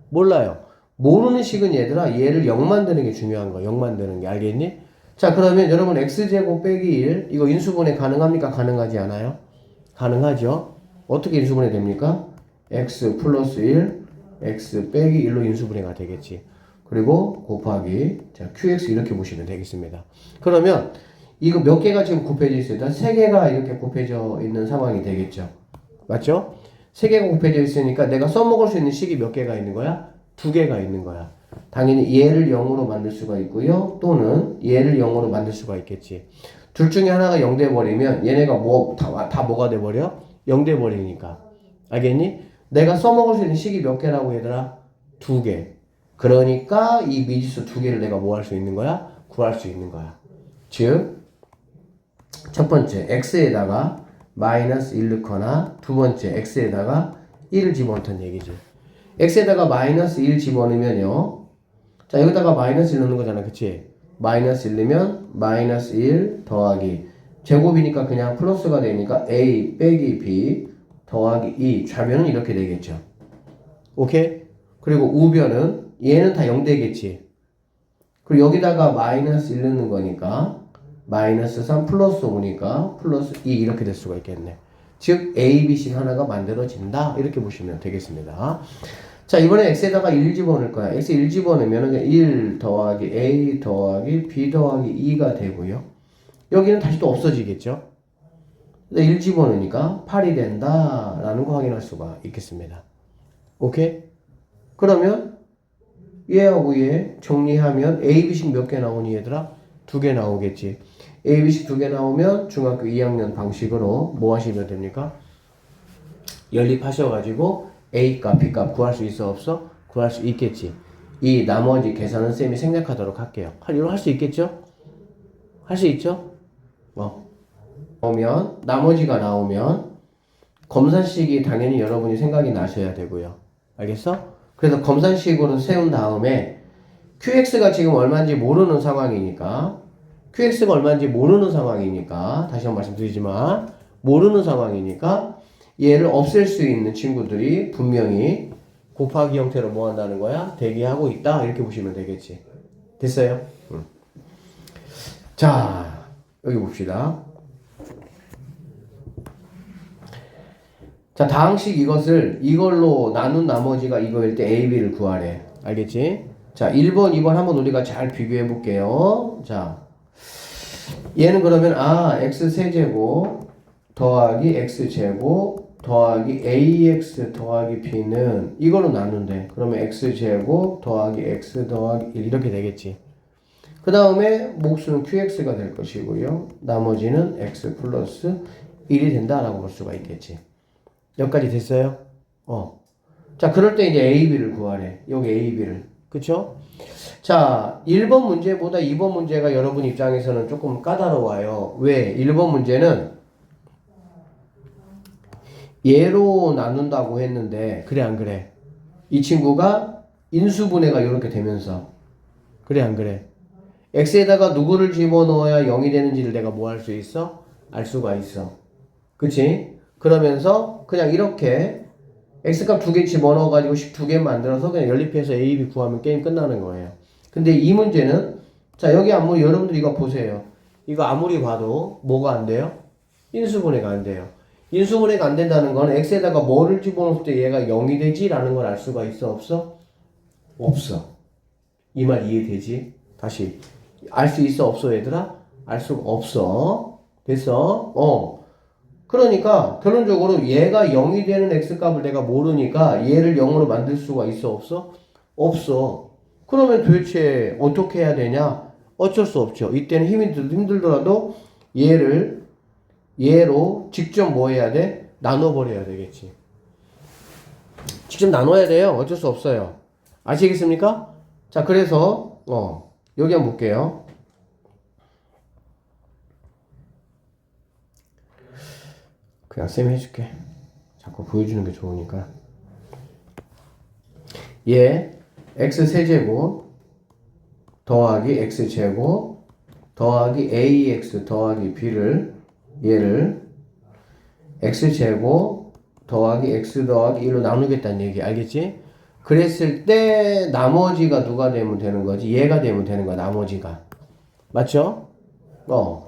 몰라요. 모르는 식은 얘들아, 얘를 0 만드는 게 중요한 거야. 0 만드는 게. 알겠니? 자, 그러면 여러분 x제곱 빼기 1 이거 인수분해 가능합니까? 가능하지 않아요? 가능하죠? 어떻게 인수분해 됩니까? x 플러스 1 x 빼기 1로 인수분해가 되겠지. 그리고 곱하기 자 qx 이렇게 보시면 되겠습니다. 그러면 이거 몇 개가 지금 곱해져 있어요? 일단 3개가 이렇게 곱해져 있는 상황이 되겠죠. 맞죠? 3개가 곱해져 있으니까 내가 써먹을 수 있는 식이 몇 개가 있는 거야? 2개가 있는 거야. 당연히 얘를 0으로 만들 수가 있고요. 또는 얘를 0으로 만들 수가 있겠지. 둘 중에 하나가 0 돼버리면 얘네가 다 뭐가 돼버려? 0 돼버리니까. 알겠니? 내가 써먹을 수 있는 식이 몇 개라고 얘들아? 2개. 그러니까 이 미지수 2개를 내가 뭐 할 수 있는 거야? 구할 수 있는 거야. 즉, 첫 번째 x에다가 마이너스 1 넣거나 두 번째 x에다가 1을 집어넣던 얘기지. x에다가 마이너스 1 집어넣으면요. 자, 여기다가 마이너스 1 넣는 거잖아. 그치? 마이너스 1 넣으면 마이너스 1 더하기 제곱이니까 그냥 플러스가 되니까 a 빼기 b 더하기 2 좌변은 이렇게 되겠죠. 오케이? 그리고 우변은 얘는 다 0 되겠지. 그리고 여기다가 마이너스 1 넣는 거니까 마이너스 3 플러스 5니까 플러스 2 이렇게 될 수가 있겠네. 즉 A, B씩 하나가 만들어진다. 이렇게 보시면 되겠습니다. 자, 이번에 x에다가 1 집어넣을 거야. x 1 집어넣으면 1 더하기 a 더하기 b 더하기 2가 되고요. 여기는 다시 또 없어지겠죠. 1 집어넣으니까 8이 된다라는 거 확인할 수가 있겠습니다. 오케이? 그러면 얘하고 얘 정리하면 a, b씩 몇 개 나오니 얘들아? 2개 나오겠지. a, b씩 2개 나오면 중학교 2학년 방식으로 뭐 하시면 됩니까? 연립하셔가지고 A값, B값 구할 수 있어 없어? 구할 수 있겠지. 이 나머지 계산은 쌤이 생략하도록 할게요. 이거 할 수 있겠죠? 할 수 있죠? 나머지가 나오면 검산식이 당연히 여러분이 생각이 나셔야 되고요. 알겠어? 그래서 검산식으로 세운 다음에 QX가 지금 얼마인지 모르는 상황이니까 다시 한번 말씀드리지만 모르는 상황이니까 얘를 없앨 수 있는 친구들이 분명히 곱하기 형태로 뭐 한다는 거야? 대기하고 있다. 이렇게 보시면 되겠지. 됐어요? 자, 여기 봅시다. 자, 다항식 이걸로 나눈 나머지가 이거일 때 A, B를 구하래. 알겠지? 자, 1번, 2번 한번 우리가 잘 비교해 볼게요. 자, 얘는 그러면 x세제곱 더하기 x제곱 더하기 ax 더하기 b는 이걸로 나눈대. 그러면 x제곱 더하기 x 더하기 1 이렇게 되겠지. 그 다음에 몫은 qx가 될 것이고요. 나머지는 x 플러스 1이 된다라고 볼 수가 있겠지. 여기까지 됐어요? 자, 그럴 때 이제 a, b를 구하래. 여기 a, b를. 그쵸? 자, 1번 문제보다 2번 문제가 여러분 입장에서는 조금 까다로워요. 왜? 1번 문제는 얘로 나눈다고 했는데, 그래, 안 그래? 이 친구가 인수분해가 이렇게 되면서, 그래, 안 그래? x에다가 누구를 집어넣어야 0이 되는지를 내가 뭐 할 수 있어? 알 수가 있어. 그치? 그러면서 그냥 이렇게 x값 2개 집어넣어가지고 식 2개 만들어서 그냥 연립해서 a, b 구하면 게임 끝나는 거예요. 근데 이 문제는, 자, 여기 아무리 여러분들 이거 보세요. 이거 아무리 봐도 뭐가 안 돼요? 인수분해가 안 돼요. 인수분해가 안 된다는 건 x에다가 뭐를 집어넣을 때 얘가 0이 되지? 라는 걸 알 수가 있어? 없어? 없어. 이 말 이해되지? 다시. 알 수 있어? 없어, 얘들아? 알 수가 없어. 됐어? 그러니까 결론적으로 얘가 0이 되는 x값을 내가 모르니까 얘를 0으로 만들 수가 있어? 없어? 없어. 그러면 도대체 어떻게 해야 되냐? 어쩔 수 없죠. 이때는 힘들더라도 얘로 직접 뭐 해야 돼? 나눠버려야 되겠지. 직접 나눠야 돼요. 어쩔 수 없어요. 아시겠습니까? 자, 그래서 여기 한번 볼게요. 그냥 쌤이 해줄게. 자꾸 보여주는 게 좋으니까. 얘 x세제곱 더하기 x제곱 더하기 ax 더하기 b를 얘를 x제곱 더하기 x 더하기 1로 나누겠다는 얘기 알겠지? 그랬을 때 나머지가 누가 되면 되는 거지? 얘가 되면 되는 거야. 나머지가. 맞죠?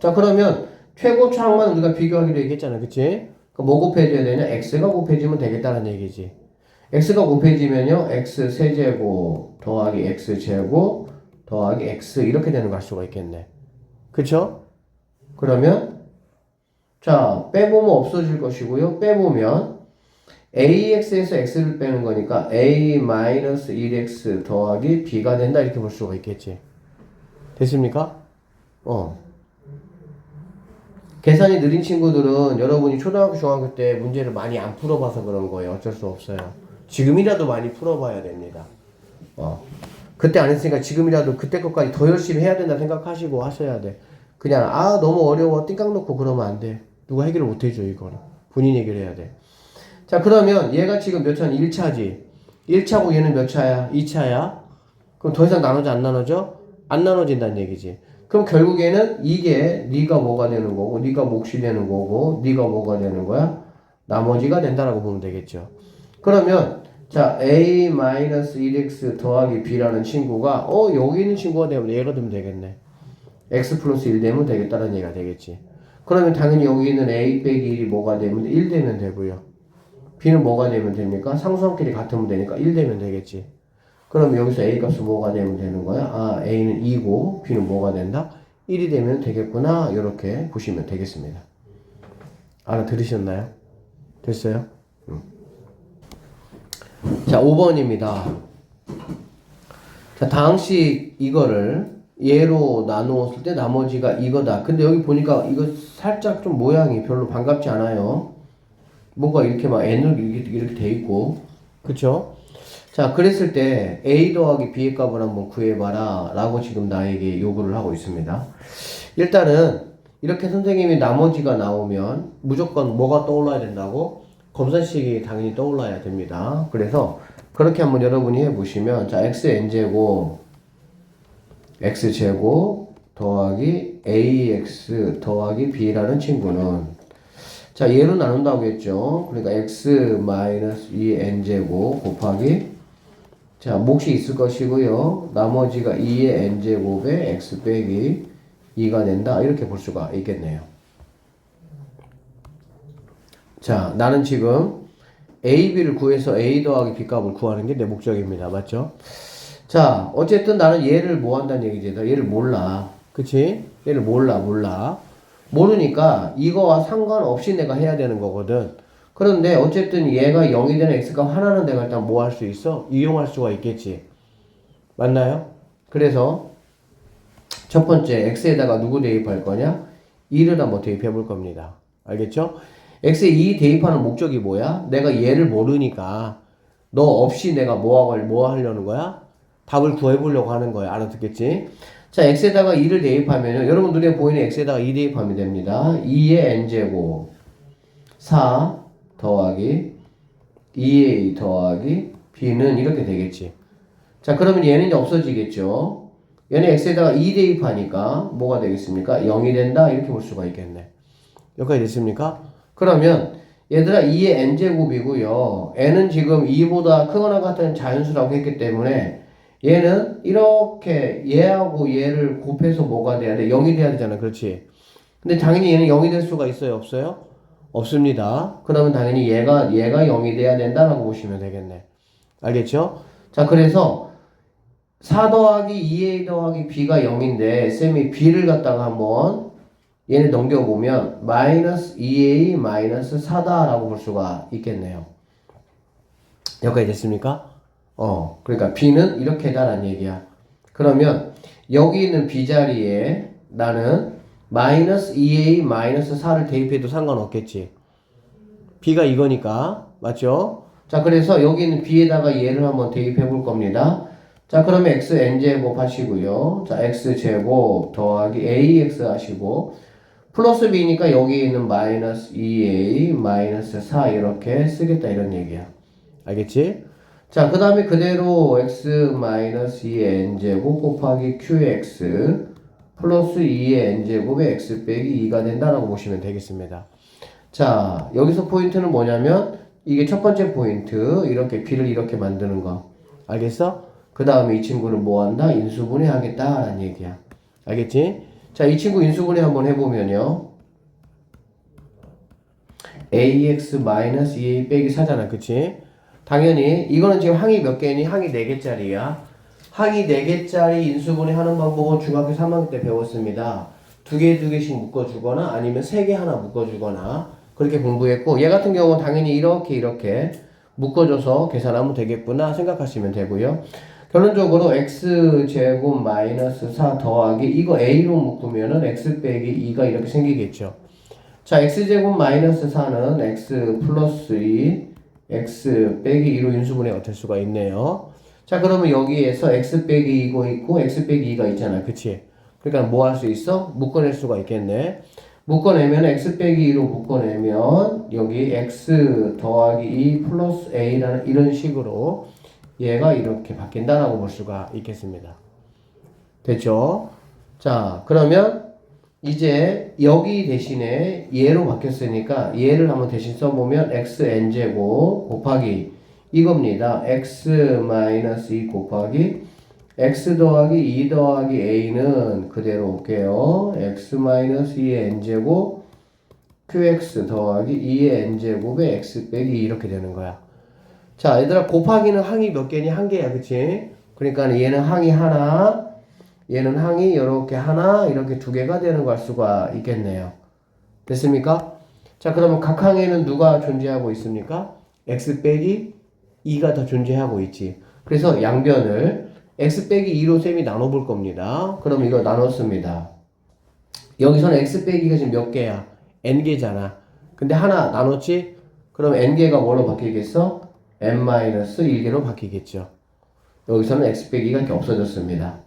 자, 그러면 최고차항만 우리가 비교하기로 얘기했잖아. 그치? 뭐 곱해줘야 되냐? x가 곱해지면 되겠다는 얘기지. x가 곱해지면요. x 세제곱 더하기 x 제곱 더하기 x 이렇게 되는 걸 할 수가 있겠네. 그쵸? 그러면 자, 빼보면 없어질 것이고요. 빼보면 ax에서 x를 빼는 거니까 a-1x 더하기 b가 된다 이렇게 볼 수가 있겠지. 됐습니까? 계산이 느린 친구들은 여러분이 초등학교, 중학교 때 문제를 많이 안 풀어봐서 그런 거예요. 어쩔 수 없어요. 지금이라도 많이 풀어봐야 됩니다. 그때 안 했으니까 지금이라도 그때 것까지 더 열심히 해야 된다 생각하시고 하셔야 돼. 그냥 너무 어려워 띵깍 놓고 그러면 안 돼. 누가 해결을 못 해줘 이거는. 본인이 해결해야 돼. 자, 그러면 얘가 지금 몇 차는 1차지. 1차고 얘는 몇 차야? 2차야. 그럼 더 이상 나눠져 안 나눠져? 안 나눠진다는 얘기지. 그럼 결국에는 이게 네가 뭐가 되는 거고 네가 몫이 되는 거고 네가 뭐가 되는 거야? 나머지가 된다라고 보면 되겠죠. 그러면 자 a-1x 더하기 b라는 친구가 여기 있는 친구가 되면 얘가 되면 되겠네. x 플러스 1 되면 되겠다는 얘기가 되겠지. 그러면 당연히 여기 있는 a 빼기 1이 뭐가 되면 1 되면 되고요. b는 뭐가 되면 됩니까? 상수함끼리 같으면 되니까 1 되면 되겠지. 그럼 여기서 a 값은 뭐가 되면 되는 거야? a는 2고 b는 뭐가 된다? 1이 되면 되겠구나. 이렇게 보시면 되겠습니다. 알아들으셨나요? 됐어요? 자, 5번입니다. 자, 다항식 이거를 얘로 나누었을 때 나머지가 이거다. 근데 여기 보니까 이거 살짝 좀 모양이 별로 반갑지 않아요. 뭔가 이렇게 막 n으로 이렇게 돼 있고. 그쵸? 자, 그랬을 때 a 더하기 b의 값을 한번 구해봐라 라고 지금 나에게 요구를 하고 있습니다. 일단은 이렇게 선생님이 나머지가 나오면 무조건 뭐가 떠올라야 된다고? 검산식이 당연히 떠올라야 됩니다. 그래서 그렇게 한번 여러분이 해보시면 자 xn제곱 x제곱 더하기 ax 더하기 b라는 친구는 자 얘로 나눈다고 했죠. 그러니까 x-2n제곱 곱하기 자 몫이 있을 것이고요. 나머지가 2의 n제곱에 x 빼기 2가 된다. 이렇게 볼 수가 있겠네요. 자, 나는 지금 a, b를 구해서 a 더하기 b 값을 구하는 게 내 목적입니다. 맞죠? 자, 어쨌든 나는 얘를 뭐 한다는 얘기지? 나 얘를 몰라. 그치? 얘를 몰라. 모르니까 이거와 상관없이 내가 해야 되는 거거든. 그런데 어쨌든 얘가 0이 되는 x값 하나는 내가 일단 뭐 할 수 있어? 이용할 수가 있겠지. 맞나요? 그래서 첫 번째 x에다가 누구 대입할 거냐? 2를 한번 대입해 볼 겁니다. 알겠죠? x에 2 대입하는 목적이 뭐야? 내가 얘를 모르니까 너 없이 내가 뭐 하려는 거야? 답을 구해보려고 하는 거야. 알아듣겠지? 자, x에다가 2를 대입하면요. 여러분 눈에 보이는 x에다가 2 대입하면 됩니다. 2의 n제곱 4 더하기 2a 더하기 b는 이렇게 되겠지. 자, 그러면 얘는 이제 없어지겠죠. 얘는 x에다가 2 대입하니까 뭐가 되겠습니까? 0이 된다. 이렇게 볼 수가 있겠네. 여기까지 됐습니까? 그러면 얘들아 2의 n제곱이고요. n은 지금 2보다 크거나 같은 자연수라고 했기 때문에 얘는 이렇게 얘하고 얘를 곱해서 뭐가 돼야 돼? 0이 돼야 되잖아. 그렇지? 근데 당연히 얘는 0이 될 수가 있어요? 없어요? 없습니다. 그러면 당연히 얘가 0이 돼야 된다라고 보시면 되겠네. 알겠죠? 자, 그래서 4 더하기 2a 더하기 b가 0인데 쌤이 b를 갖다가 한번 얘를 넘겨보면 마이너스 2a 마이너스 4다라고 볼 수가 있겠네요. 여기까지 됐습니까? 그러니까 b는 이렇게다라는 얘기야. 그러면 여기 있는 b 자리에 나는 마이너스 2a 마이너스 4를 대입해도 상관없겠지. b가 이거니까 맞죠? 자, 그래서 여기 있는 b에다가 얘를 한번 대입해 볼 겁니다. 자, 그러면 x n제곱 하시고요. 자, x제곱 더하기 ax 하시고 플러스 b니까 여기 있는 마이너스 2a 마이너스 4 이렇게 쓰겠다 이런 얘기야. 알겠지? 자, 그 다음에 그대로 x 마이너스 2의 n제곱 곱하기 qx 플러스 2의 n제곱에 x 빼기 2가 된다라고 보시면 되겠습니다. 자, 여기서 포인트는 뭐냐면 이게 첫 번째 포인트 이렇게 b를 이렇게 만드는 거. 알겠어? 그 다음에 이 친구를 뭐 한다? 인수분해 하겠다라는 얘기야. 알겠지? 자, 이 친구 인수분해 한번 해보면요. ax-2a 빼기 4잖아. 그치? 당연히 이거는 지금 항이 몇 개니? 항이 4개짜리야. 항이 4개짜리 인수분해 하는 방법은 중학교 3학년 때 배웠습니다. 2개씩 묶어주거나 아니면 3개 하나 묶어주거나 그렇게 공부했고 얘 같은 경우는 당연히 이렇게 묶어줘서 계산하면 되겠구나 생각하시면 되고요. 결론적으로 x제곱 마이너스 4 더하기 이거 a로 묶으면은 x 빼기 2가 이렇게 생기겠죠. 자, x제곱 마이너스 4는 x 플러스 2 x 빼기 2로 인수분해가 될 수가 있네요. 자, 그러면 여기에서 x 빼기 2가 있고 x 빼기 2가 있잖아. 그치? 그러니까 뭐 할 수 있어? 묶어낼 수가 있겠네. 묶어내면 x 빼기 2로 묶어내면 여기 x 더하기 2 플러스 a라는 이런 식으로 얘가 이렇게 바뀐다라고 볼 수가 있겠습니다. 됐죠? 자, 그러면 이제 여기 대신에 얘로 바뀌었으니까 얘를 한번 대신 써보면 xn제곱 곱하기 이겁니다. x-2 곱하기 x 더하기 2 더하기 a는 그대로 올게요. x-2의 n제곱 qx 더하기 2의 n제곱에 x 빼기 2 이렇게 되는 거야. 자, 얘들아 곱하기는 항이 몇 개니? 한 개야. 그치? 그러니까 얘는 항이 하나, 얘는 항이 이렇게 하나, 이렇게 2개가 되는 걸 알 수가 있겠네요. 됐습니까? 자, 그러면 각 항에는 누가 존재하고 있습니까? x 빼기 2가 더 존재하고 있지. 그래서 양변을 x 빼기 2로 쌤이 나눠볼 겁니다. 그럼 이거 나눴습니다. 여기서는 x 빼기가 지금 몇 개야? n개잖아. 근데 하나 나눴지? 그럼 n개가 뭐로 바뀌겠어? n-1개로 바뀌겠죠. 여기서는 x 빼기가 이렇게 없어졌습니다.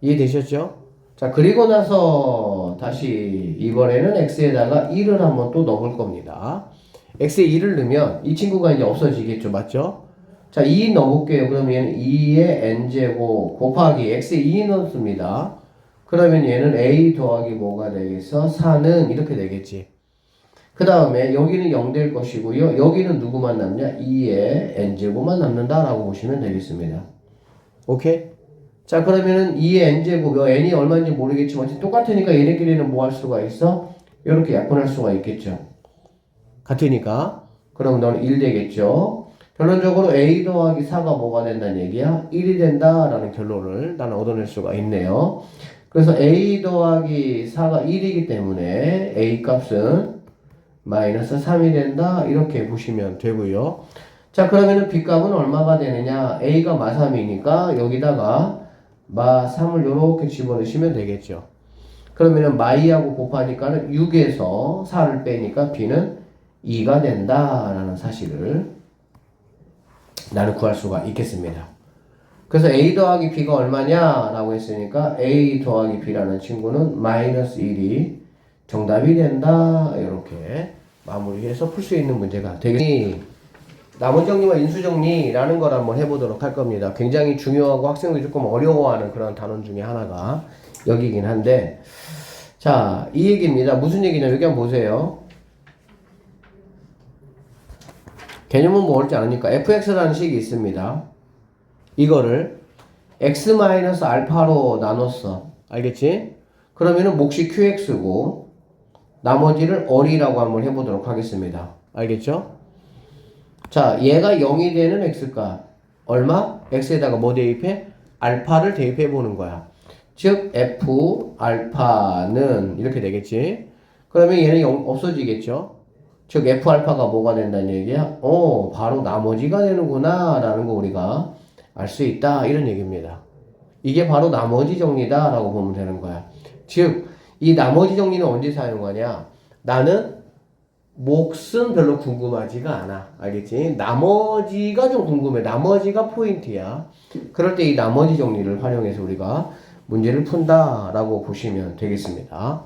이해되셨죠? 자, 그리고 나서 다시 이번에는 x에다가 1을 한번 또 넣어볼 겁니다. x에 1을 넣으면 이 친구가 이제 없어지겠죠. 맞죠? 자, 2 넣어볼게요. 그러면 얘는 2의 n제곱 곱하기 x에 2 넣습니다. 그러면 얘는 a 더하기 뭐가 되겠어? 4는 이렇게 되겠지. 그 다음에 여기는 0 될 것이고요. 여기는 누구만 남냐? 2의 n제곱만 남는다라고 보시면 되겠습니다. 오케이? 자, 그러면은 2의 n제곱, n이 얼마인지 모르겠지만 똑같으니까 얘네끼리는 뭐 할 수가 있어? 이렇게 약분할 수가 있겠죠. 같으니까. 그럼 너는 1 되겠죠. 결론적으로 a 더하기 4가 뭐가 된다는 얘기야? 1이 된다라는 결론을 나는 얻어낼 수가 있네요. 그래서 a 더하기 4가 1이기 때문에 a 값은 마이너스 3이 된다 이렇게 보시면 되고요. 자, 그러면은 b 값은 얼마가 되느냐? a가 마삼이니까 여기다가 마 3을 요렇게 집어넣으시면 되겠죠. 그러면은 마이하고 곱하니까는 6에서 4를 빼니까 b는 2가 된다라는 사실을 나는 구할 수가 있겠습니다. 그래서 a 더하기 b가 얼마냐라고 했으니까 a 더하기 b라는 친구는 마이너스 1이 정답이 된다. 이렇게 마무리해서 풀 수 있는 문제가 되겠습니다. 나머지정리와 인수정리라는 걸 한번 해보도록 할 겁니다. 굉장히 중요하고 학생들이 조금 어려워하는 그런 단원 중에 하나가 여기긴 한데, 자, 이 얘기입니다. 무슨 얘기냐면 여기 한번 보세요. 개념은 뭐 어렵지 않으니까 fx라는 식이 있습니다. 이거를 x-알파로 나눴어. 알겠지? 그러면은 몫이 qx고 나머지를 어리라고 한번 해보도록 하겠습니다. 알겠죠? 자, 얘가 0이 되는 x값 얼마? x에다가 뭐 대입해? 알파를 대입해 보는 거야. 즉 f 알파는 이렇게 되겠지. 그러면 얘는 0 없어지겠죠. 즉 f 알파가 뭐가 된다는 얘기야? 바로 나머지가 되는구나 라는 거 우리가 알 수 있다 이런 얘기입니다. 이게 바로 나머지 정리다 라고 보면 되는 거야. 즉 이 나머지 정리는 언제 사용하냐? 나는 몫은 별로 궁금하지가 않아. 알겠지? 나머지가 좀 궁금해. 나머지가 포인트야. 그럴 때 이 나머지 정리를 활용해서 우리가 문제를 푼다라고 보시면 되겠습니다.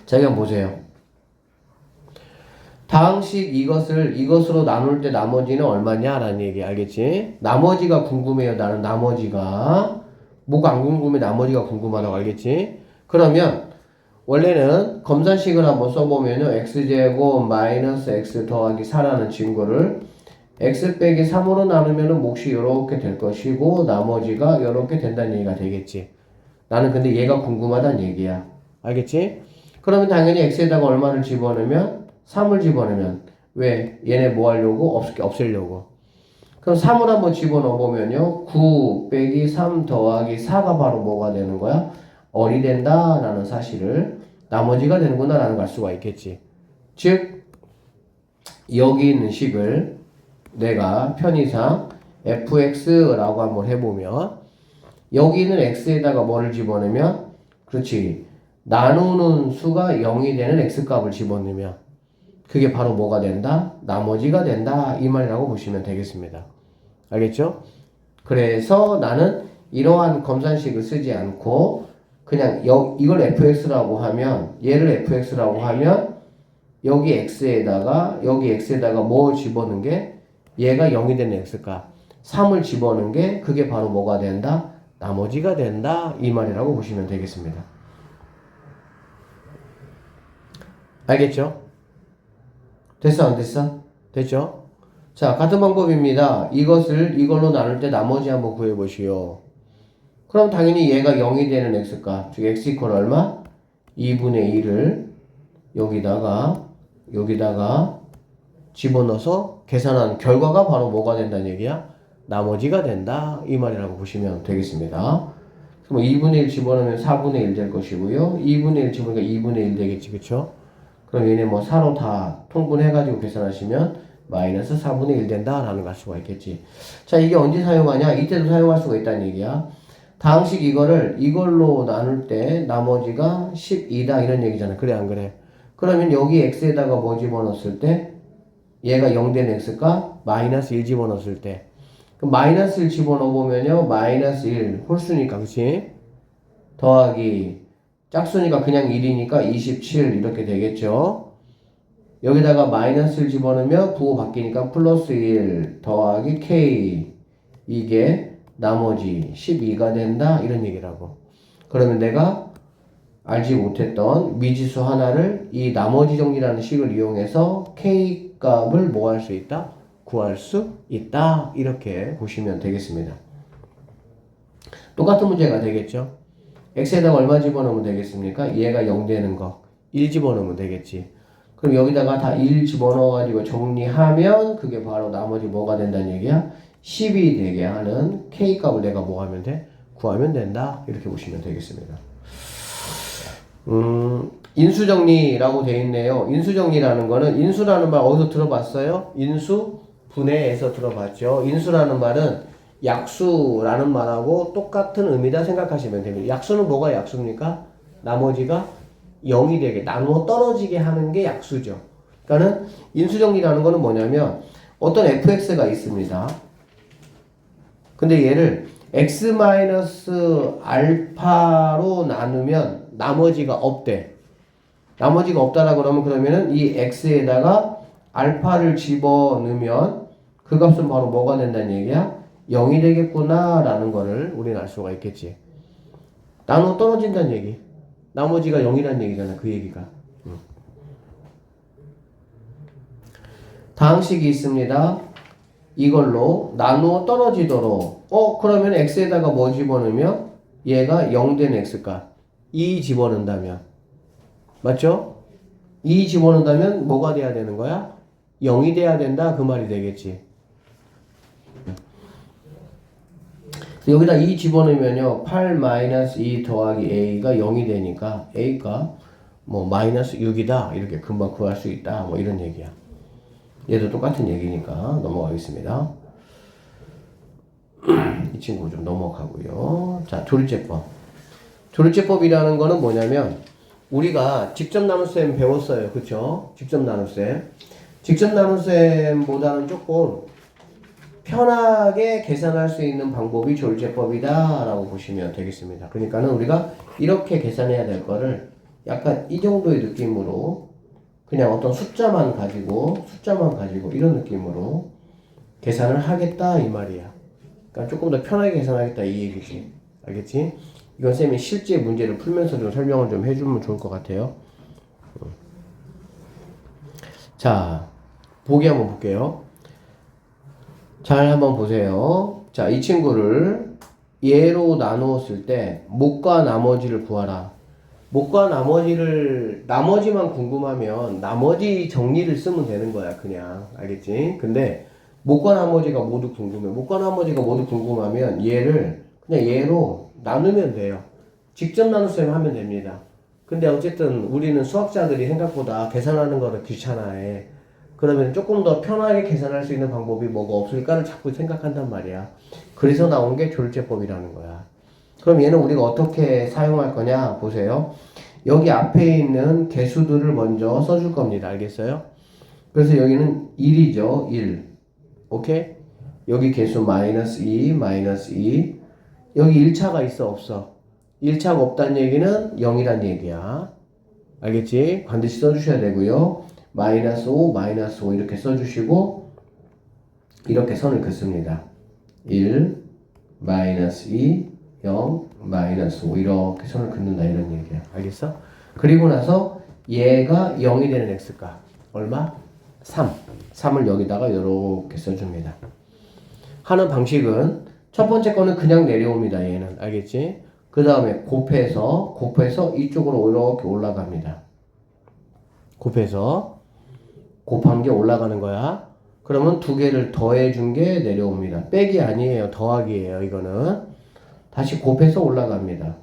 자, 여기 한번 보세요. 다항식 이것으로 나눌 때 나머지는 얼마냐라는 얘기 알겠지? 나머지가 궁금해요. 나는 나머지가. 뭐가 안 궁금해? 나머지가 궁금하다고 알겠지? 그러면 원래는 검산식을 한번 써보면요. x제곱 마이너스 x 더하기 4라는 친구를 x 빼기 3으로 나누면은 몫이 이렇게 될 것이고 나머지가 이렇게 된다는 얘기가 되겠지. 나는 근데 얘가 궁금하다는 얘기야. 알겠지? 그러면 당연히 x에다가 얼마를 집어넣으면 3을 집어넣으면 왜? 얘네 뭐 하려고? 없애려고. 그럼 3을 한번 집어넣어보면요. 9 빼기 3 더하기 4가 바로 뭐가 되는 거야? 어리 된다라는 사실을 나머지가 되는구나 라는 걸 알 수가 있겠지. 즉 여기 있는 식을 내가 편의상 fx라고 한번 해보면 여기 있는 x에다가 뭐를 집어넣으면 그렇지 나누는 수가 0이 되는 x값을 집어넣으면 그게 바로 뭐가 된다? 나머지가 된다 이 말이라고 보시면 되겠습니다. 알겠죠? 그래서 나는 이러한 검산식을 쓰지 않고 그냥 이걸 fx라고 하면 얘를 fx라고 하면 여기 x에다가 뭐 집어넣은 게 얘가 0이 되는 x값 3을 집어넣은 게 그게 바로 뭐가 된다? 나머지가 된다 이 말이라고 보시면 되겠습니다. 알겠죠? 됐어 안 됐어? 됐죠? 자, 같은 방법입니다. 이걸로 나눌 때 나머지 한번 구해보시오. 그럼 당연히 얘가 0이 되는 x값, 즉 x 이퀄 얼마? 2분의 1을 여기다가 집어넣어서 계산한 결과가 바로 뭐가 된다는 얘기야? 나머지가 된다 이 말이라고 보시면 되겠습니다. 그럼 2분의 1 집어넣으면 4분의 1 될 것이고요. 2분의 1 집어넣으니까 2분의 1 되겠지, 그쵸? 그럼 얘네 뭐 4로 다 통분해가지고 계산하시면 마이너스 4분의 1 된다라는 걸 알 수가 있겠지. 자, 이게 언제 사용하냐? 이때도 사용할 수가 있다는 얘기야. 다항식 이걸로 나눌 때 나머지가 12다 이런 얘기잖아. 그래 안 그래? 그러면 여기 x에다가 뭐 집어넣었을 때 얘가 0 된 x가 마이너스 1 집어넣었을 때 그럼 마이너스 1 집어넣어보면요. 마이너스 1 홀수니까 그치? 더하기 짝수니까 그냥 1이니까 27 이렇게 되겠죠. 여기다가 마이너스 1 집어넣으면 부호 바뀌니까 플러스 1 더하기 k 이게 나머지 12가 된다 이런 얘기라고. 그러면 내가 알지 못했던 미지수 하나를 이 나머지 정리라는 식을 이용해서 k 값을 뭐 할 수 있다? 구할 수 있다 이렇게 보시면 되겠습니다. 똑같은 문제가 되겠죠. x에다가 얼마 집어넣으면 되겠습니까? 얘가 0 되는 거 1 집어넣으면 되겠지. 그럼 여기다가 다 1 집어넣어 가지고 정리하면 그게 바로 나머지 뭐가 된다는 얘기야? 10이 되게 하는 K값을 내가 뭐 하면 돼? 구하면 된다. 이렇게 보시면 되겠습니다. 인수정리라고 되어 있네요. 인수정리라는 거는 인수라는 말 어디서 들어봤어요? 인수? 분해에서 들어봤죠. 인수라는 말은 약수라는 말하고 똑같은 의미다 생각하시면 됩니다. 약수는 뭐가 약수입니까? 나머지가 0이 되게 나누어 떨어지게 하는 게 약수죠. 그러니까는 인수정리라는 거는 뭐냐면 어떤 fx가 있습니다. 근데 얘를 x-알파로 나누면 나머지가 없대. 나머지가 없다라 그러면은 이 x에다가 알파를 집어넣으면 그 값은 바로 뭐가 된다는 얘기야? 0이 되겠구나 라는 거를 우리는 알 수가 있겠지. 나누어 떨어진다는 얘기. 나머지가 0이라는 얘기잖아. 그 얘기가. 다항식이 있습니다. 이걸로 나누어 떨어지도록 그러면 x에다가 뭐 집어넣으면 얘가 0 된 x값 2 집어넣는다면 맞죠? 2 집어넣는다면 뭐가 돼야 되는 거야? 0이 돼야 된다 그 말이 되겠지. 여기다 2 집어넣으면요 8-2 더하기 a가 0이 되니까 a가 뭐 마이너스 6이다 이렇게 금방 구할 수 있다 뭐 이런 얘기야. 얘도 똑같은 얘기니까 넘어가겠습니다. 이 친구 좀 넘어가고요. 자, 조리제법. 조리제법이라는 거는 뭐냐면 우리가 직접 나눗셈 배웠어요. 그쵸? 직접 나눗셈. 직접 나눗셈보다는 조금 편하게 계산할 수 있는 방법이 조리제법이다 라고 보시면 되겠습니다. 그러니까는 우리가 이렇게 계산해야 될 거를 약간 이 정도의 느낌으로 그냥 어떤 숫자만 가지고 이런 느낌으로 계산을 하겠다 이 말이야. 그러니까 조금 더 편하게 계산하겠다 이 얘기지. 알겠지? 이건 쌤이 실제 문제를 풀면서 좀 설명을 좀 해주면 좋을 것 같아요. 자, 보기 한번 볼게요. 잘 한번 보세요. 자, 이 친구를 얘로 나누었을 때 목과 나머지를 구하라. 목과 나머지만 궁금하면 나머지 정리를 쓰면 되는 거야 그냥. 알겠지? 근데 목과 나머지가 모두 궁금해. 목과 나머지가 모두 궁금하면 얘를 그냥 얘로 나누면 돼요. 직접 나눗셈 하면 됩니다. 근데 어쨌든 우리는 수학자들이 생각보다 계산하는 거를 귀찮아해. 그러면 조금 더 편하게 계산할 수 있는 방법이 뭐가 없을까를 자꾸 생각한단 말이야. 그래서 나온 게 조율제법이라는 거야. 그럼 얘는 우리가 어떻게 사용할 거냐 보세요. 여기 앞에 있는 개수들을 먼저 써줄 겁니다. 알겠어요? 그래서 여기는 1이죠. 1. 오케이? 여기 개수 -2, -2. 여기 1차가 있어 없어? 1차가 없다는 얘기는 0이란 얘기야. 알겠지? 반드시 써주셔야 되고요. -5, -5 이렇게 써주시고 이렇게 선을 긋습니다. 1, -2, 0, -5 이렇게 선을 긋는다 이런 얘기야. 알겠어? 그리고 나서 얘가 0이 되는 x값 얼마? 3. 3을 여기다가 이렇게 써줍니다. 하는 방식은 첫 번째 거는 그냥 내려옵니다. 얘는 알겠지? 그 다음에 곱해서 이쪽으로 이렇게 올라갑니다. 곱해서 곱한 게 올라가는 거야. 그러면 두 개를 더해준 게 내려옵니다. 빼기 아니에요. 더하기예요. 이거는 다시 곱해서 올라갑니다.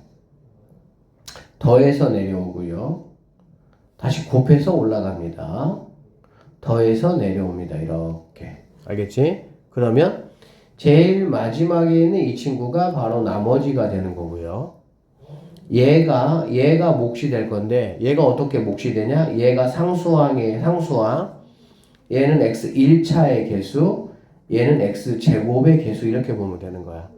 더해서 내려오고요. 다시 곱해서 올라갑니다. 더해서 내려옵니다. 이렇게. 알겠지? 그러면 제일 마지막에 있는 이 친구가 바로 나머지가 되는 거고요. 얘가 몫이 될 건데 얘가 어떻게 몫이 되냐? 얘가 상수항이에요. 상수항. 얘는 x 1차의 개수, 얘는 x 제곱의 개수 이렇게 보면 되는 거야.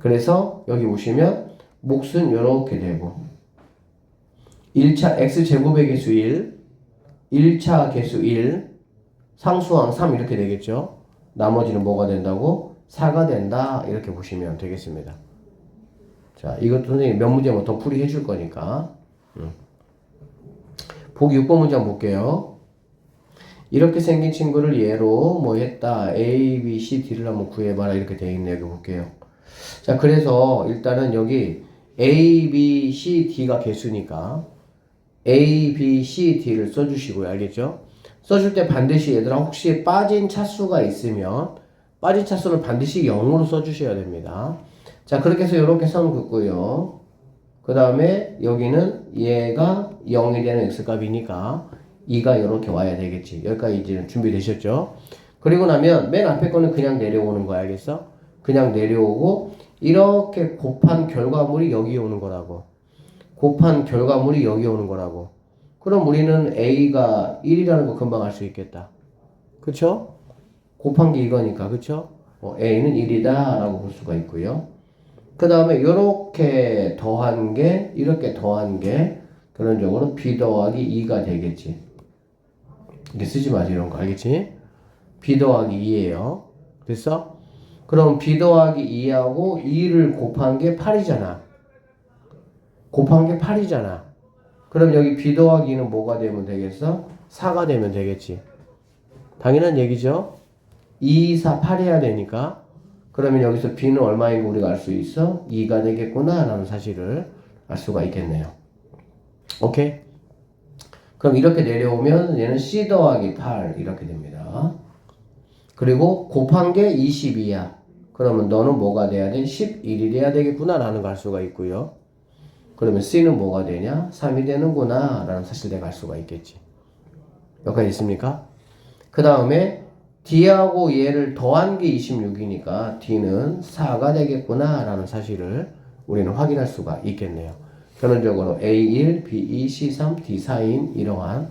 그래서 여기 보시면 몫은 이렇게 되고 1차 x 제곱의 개수 1, 1차 개수 1, 상수항 3 이렇게 되겠죠. 나머지는 뭐가 된다고? 4가 된다 이렇게 보시면 되겠습니다. 자, 이것도 선생님이 몇 문제만 더 풀이 해줄 거니까 보기 6번 문제 한번 볼게요. 이렇게 생긴 친구를 얘로 뭐 했다. A, B, C, D를 한번 구해봐라 이렇게 되어 있네요. 여기 볼게요. 자, 그래서 일단은 여기 A, B, C, D가 개수니까 A, B, C, D를 써주시고요. 알겠죠? 써줄 때 반드시 얘들아 혹시 빠진 차수가 있으면 빠진 차수를 반드시 0으로 써주셔야 됩니다. 자, 그렇게 해서 이렇게 선 긋고요. 그 다음에 여기는 얘가 0이 되는 x값이니까 2가 이렇게 와야 되겠지. 여기까지 이제 준비되셨죠? 그리고 나면 맨 앞에 거는 그냥 내려오는 거야. 알겠어? 그냥 내려오고 이렇게 곱한 결과물이 여기 오는 거라고. 곱한 결과물이 여기 오는 거라고. 그럼 우리는 A가 1이라는 거 금방 알 수 있겠다. 그쵸? 곱한 게 이거니까. 그쵸? A는 1이다 라고 볼 수가 있고요. 그 다음에 이렇게 더한 게 이렇게 더한 게 결론적으로 B 더하기 2가 되겠지. 이렇게 쓰지 마지 이런 거 알겠지? B 더하기 2예요. 됐어? 그럼 B 더하기 2하고 2를 곱한 게 8이잖아. 곱한 게 8이잖아. 그럼 여기 B 더하기 2는 뭐가 되면 되겠어? 4가 되면 되겠지. 당연한 얘기죠? 2, 4, 8 해야 되니까. 그러면 여기서 B는 얼마인 거 우리가 알 수 있어? 2가 되겠구나 라는 사실을 알 수가 있겠네요. 오케이? 그럼 이렇게 내려오면 얘는 C 더하기 8 이렇게 됩니다. 그리고 곱한 게 22야. 그러면 너는 뭐가 돼야 돼? 11이 돼야 되겠구나 라는 걸 알 수가 있고요. 그러면 C는 뭐가 되냐? 3이 되는구나 라는 사실을 내가 알 수가 있겠지. 여기까지 있습니까? 그 다음에 D하고 얘를 더한 게 26이니까 D는 4가 되겠구나 라는 사실을 우리는 확인할 수가 있겠네요. 결론적으로 A1, B2, C3, D4인 이러한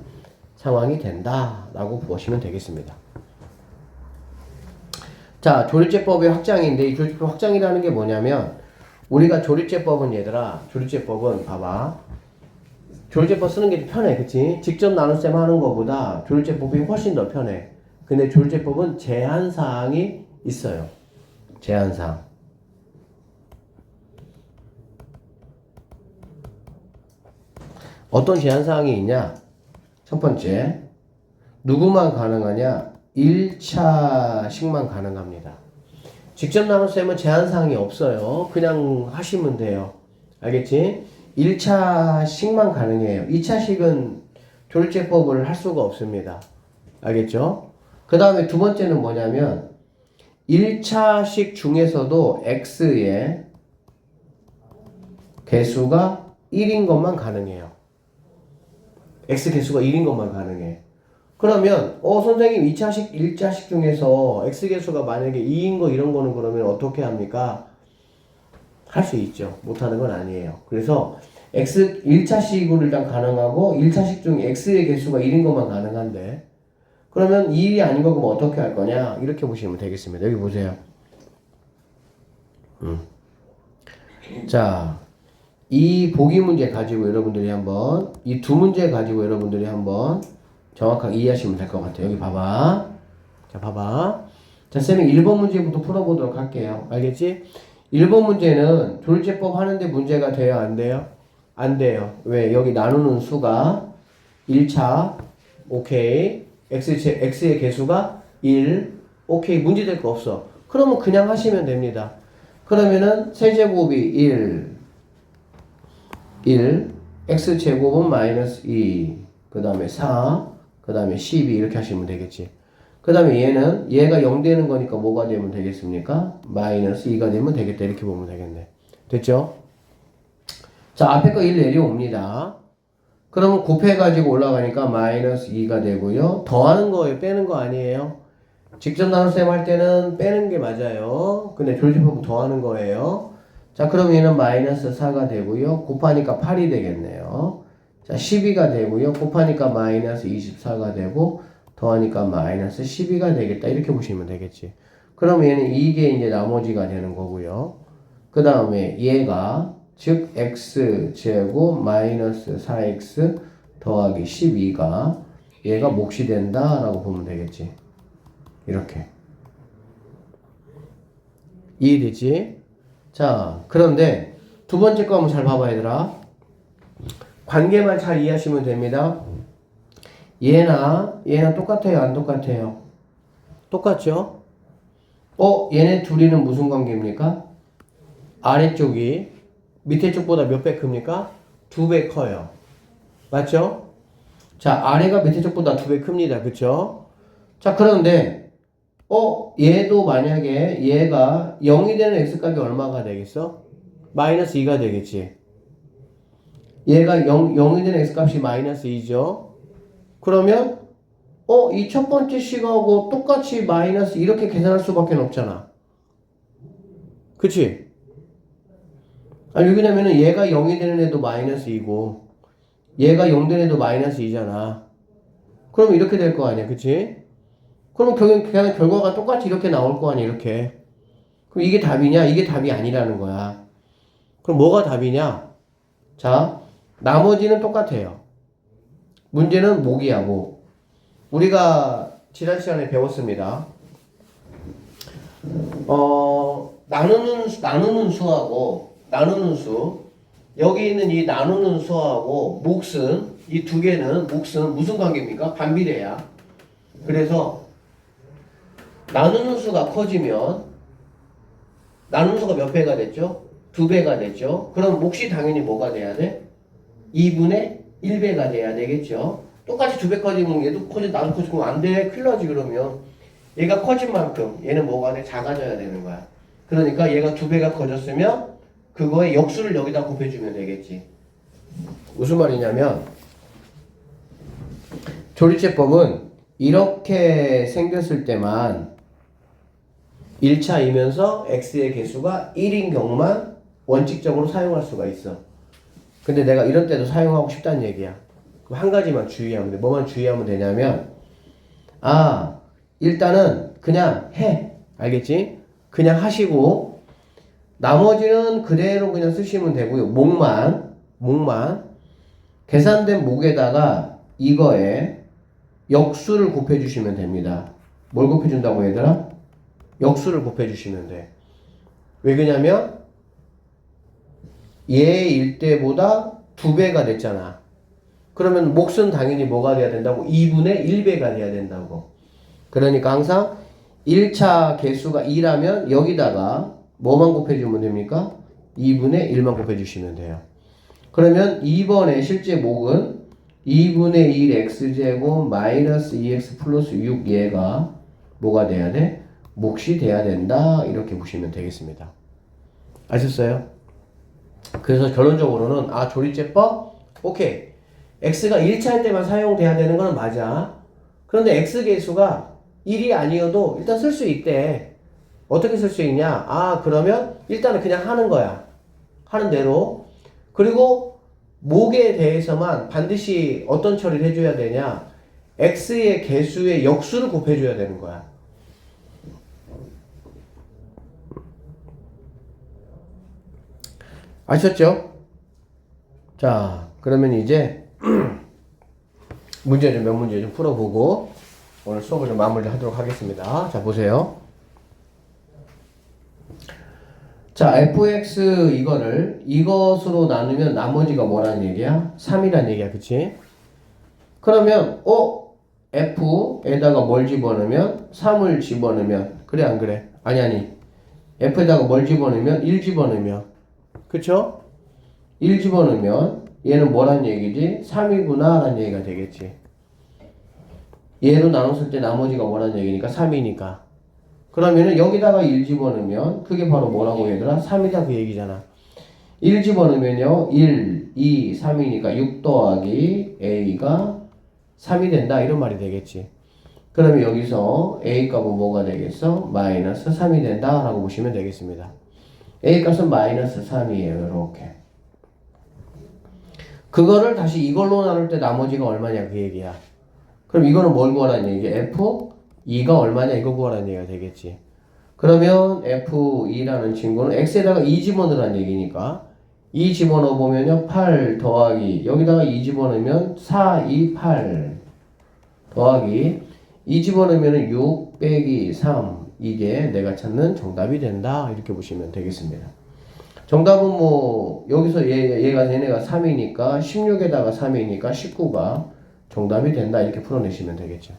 상황이 된다 라고 보시면 되겠습니다. 자, 조립제법의 확장인데 이 조립제법 확장이라는 게 뭐냐면 우리가 조립제법은 얘들아 조립제법은 봐봐 조립제법 쓰는 게 편해 그치? 직접 나눗셈 하는 거보다 조립제법이 훨씬 더 편해. 근데 조립제법은 제한사항이 있어요. 제한사항. 어떤 제한사항이 있냐? 첫 번째, 누구만 가능하냐? 1차씩만 가능합니다. 직접 나눗셈은 제한사항이 없어요. 그냥 하시면 돼요. 알겠지? 1차씩만 가능해요. 2차씩은 조립제법을 할 수가 없습니다. 알겠죠? 그 다음에 두 번째는 뭐냐면 1차식 중에서도 x의 개수가 1인 것만 가능해요. x 개수가 1인 것만 가능해. 그러면 선생님 2차식 1차식 중에서 x 개수가 만약에 2인 거 이런 거는 그러면 어떻게 합니까? 할 수 있죠. 못하는 건 아니에요. 그래서 x 1차식으로 일단 가능하고 1차식 중에 x의 개수가 1인 것만 가능한데 그러면 2일이 아닌 거 그럼 어떻게 할 거냐? 이렇게 보시면 되겠습니다. 여기 보세요. 자, 이 보기 문제 가지고 여러분들이 한번 이 두 문제 가지고 여러분들이 한번 정확하게 이해하시면 될 것 같아요. 여기 봐봐. 자, 봐봐. 자, 쌤이 1번 문제부터 풀어보도록 할게요. 알겠지? 1번 문제는 조립제법 하는데 문제가 돼요? 안 돼요? 안 돼요. 왜? 여기 나누는 수가 1차. 오케이. x의 개수가 1. 오케이. 문제될 거 없어. 그러면 그냥 하시면 됩니다. 그러면은 세제곱이 1. x제곱은 마이너스 2. 그 다음에 4. 그 다음에 12 이렇게 하시면 되겠지. 그 다음에 얘가 0 되는 거니까 뭐가 되면 되겠습니까? 마이너스 2가 되면 되겠다. 이렇게 보면 되겠네. 됐죠? 자, 앞에 거 1 내려옵니다. 그러면 곱해가지고 올라가니까 마이너스 2가 되고요. 더하는 거예요? 빼는 거 아니에요? 직접 나눗셈 할 때는 빼는 게 맞아요. 근데 조립제법은 더하는 거예요. 자, 그럼 얘는 마이너스 4가 되고요. 곱하니까 8이 되겠네요. 자, 12가 되고요. 곱하니까 마이너스 24가 되고 더하니까 마이너스 12가 되겠다. 이렇게 보시면 되겠지. 그럼 얘는 이게 이제 나머지가 되는 거고요. 그 다음에 얘가 즉 x제곱 마이너스 4x 더하기 12가 얘가 몫이 된다 라고 보면 되겠지. 이렇게 이해되지? 자, 그런데 두 번째 거 한번 잘 봐봐 얘들아. 관계만 잘 이해하시면 됩니다. 얘나 똑같아요? 안 똑같아요? 똑같죠? 얘네 둘이는 무슨 관계입니까? 아래쪽이 밑에 쪽보다 몇 배 큽니까? 2배 커요. 맞죠? 자, 아래가 밑에 쪽보다 2배 큽니다. 그쵸? 자, 그런데 얘도 만약에 얘가 0이 되는 x값이 얼마가 되겠어? 마이너스 2가 되겠지. 얘가 0이 되는 x값이 마이너스 2죠. 그러면 이 첫 번째 식하고 똑같이 마이너스 이렇게 계산할 수밖에 없잖아. 그치? 아니, 왜냐면은 얘가 0이 되는 애도 마이너스 2고, 얘가 0 되는 애도 마이너스 2잖아. 그럼 이렇게 될 거 아니야, 그치? 그럼 그냥 결과가 똑같이 이렇게 나올 거 아니야, 이렇게. 그럼 이게 답이냐? 이게 답이 아니라는 거야. 그럼 뭐가 답이냐? 자, 나머지는 똑같아요. 문제는 목이야, 목. 우리가 지난 시간에 배웠습니다. 나누는 수. 여기 있는 이 나누는 수하고 몫은, 이 두 개는, 몫은 무슨 관계입니까? 반비례야. 그래서, 나누는 수가 커지면, 나누는 수가 몇 배가 됐죠? 2배가 됐죠? 그럼 몫이 당연히 뭐가 돼야 돼? 2분의 1배가 돼야 되겠죠? 똑같이 2배 커지면 얘도 커지고 나도 커지고 안 돼. 큰일 나지, 그러면. 얘가 커진 만큼 얘는 뭐가 돼? 작아져야 되는 거야. 그러니까 얘가 2배가 커졌으면 그거의 역수를 여기다 곱해주면 되겠지. 무슨 말이냐면 조리제법은 이렇게 생겼을 때만 1차이면서 x의 개수가 1인 경우만 원칙적으로 사용할 수가 있어. 근데 내가 이런 때도 사용하고 싶다는 얘기야. 그럼 한 가지만 주의하면 돼. 뭐만 주의하면 되냐면 일단은 그냥 해. 알겠지? 그냥 하시고 나머지는 그대로 그냥 쓰시면 되고요. 목만 계산된 목에다가 이거에 역수를 곱해주시면 됩니다. 뭘 곱해준다고 얘들아? 역수를 곱해주시면 돼. 왜 그러냐면 얘일 때보다 2배가 됐잖아. 그러면 몫은 당연히 뭐가 돼야 된다고? 2분의 1배가 돼야 된다고. 그러니까 항상 1차 개수가 2라면 여기다가 뭐만 곱해주면 됩니까? 2분의 1만 곱해주시면 돼요. 그러면 2번의 실제 목은 2분의 1 x제곱 마이너스 2x 플러스 6 얘가 뭐가 돼야 돼? 몫이 돼야 된다. 이렇게 보시면 되겠습니다. 아셨어요? 그래서 결론적으로는 조리제법? 오케이. x가 1차일 때만 사용돼야 되는 건 맞아. 그런데 x계수가 1이 아니어도 일단 쓸 수 있대. 어떻게 쓸 수 있냐? 그러면 일단은 그냥 하는 거야. 하는 대로. 그리고 목에 대해서만 반드시 어떤 처리를 해줘야 되냐? x의 개수의 역수를 곱해줘야 되는 거야. 아셨죠? 자, 그러면 이제 몇 문제 좀 풀어보고 오늘 수업을 좀 마무리하도록 하겠습니다. 자, 보세요. 자, fx 이것으로 나누면 나머지가 뭐라는 얘기야? 3이란 얘기야, 그치? 그러면 f에다가 뭘 집어넣으면? 3을 집어넣으면 그래 안 그래? 아니 f에다가 뭘 집어넣으면? 1 집어넣으면 그쵸? 1 집어넣으면 얘는 뭐란 얘기지? 3이구나 라는 얘기가 되겠지. 얘로 나눴을 때 나머지가 뭐란 얘기니까? 3이니까. 그러면은 여기다가 1 집어넣으면 그게 바로 뭐라고 얘들아? 3이다 그 얘기잖아. 1 집어넣으면요 1, 2, 3이니까 6 더하기 a가 3이 된다 이런 말이 되겠지. 그러면 여기서 a 값은 뭐가 되겠어? 마이너스 3이 된다 라고 보시면 되겠습니다. a 값은 마이너스 3이에요. 이렇게. 그거를 다시 이걸로 나눌 때 나머지가 얼마냐 그 얘기야. 그럼 이거는 뭘 구하라는 얘기야? f2가 얼마냐 이거 구하라는 얘기가 되겠지. 그러면 f2라는 친구는 x에다가 2 집어넣으라는 얘기니까 2 집어넣어 보면요 8 더하기 여기다가 2 집어넣으면 4, 2, 8 더하기 2 집어넣으면 6 빼기 3 이게 내가 찾는 정답이 된다 이렇게 보시면 되겠습니다. 정답은 뭐 여기서 얘네가 3이니까 16에다가 3이니까 19가 정답이 된다 이렇게 풀어내시면 되겠죠.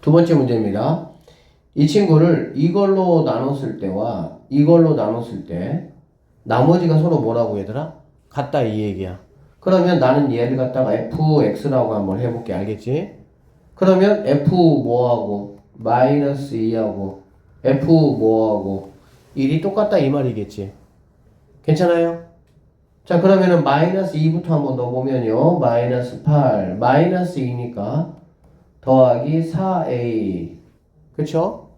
두 번째 문제입니다. 이 친구를 이걸로 나눴을 때와 이걸로 나눴을 때 나머지가 서로 뭐라고 얘들아? 같다 이 얘기야. 그러면 나는 얘를 갖다가 fx라고 한번 해볼게. 알겠지? 그러면 f 뭐하고 마이너스 2하고 f 뭐하고 1이 똑같다 이 말이겠지. 괜찮아요? 자 그러면은 마이너스 2부터 한번 넣어보면요 마이너스 8 마이너스 2니까 더하기 4a 그쵸?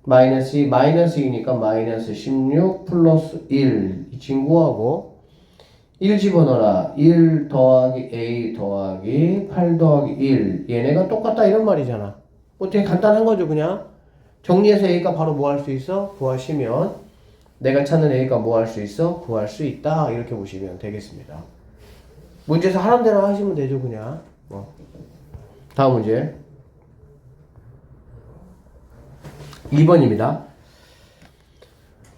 마이너스 2, 마이너스 2니까 마이너스 16 플러스 1. 이 친구하고 1 집어넣어라. 1 더하기 A 더하기 8 더하기 1. 얘네가 똑같다 이런 말이잖아. 뭐 되게 간단한 거죠, 그냥. 정리해서 A가 바로 뭐 할 수 있어? 구하시면 내가 찾는 A가 뭐 할 수 있어? 구할 수 있다. 이렇게 보시면 되겠습니다. 문제에서 하는 대로 하시면 되죠, 그냥. 다음 문제. 2번입니다.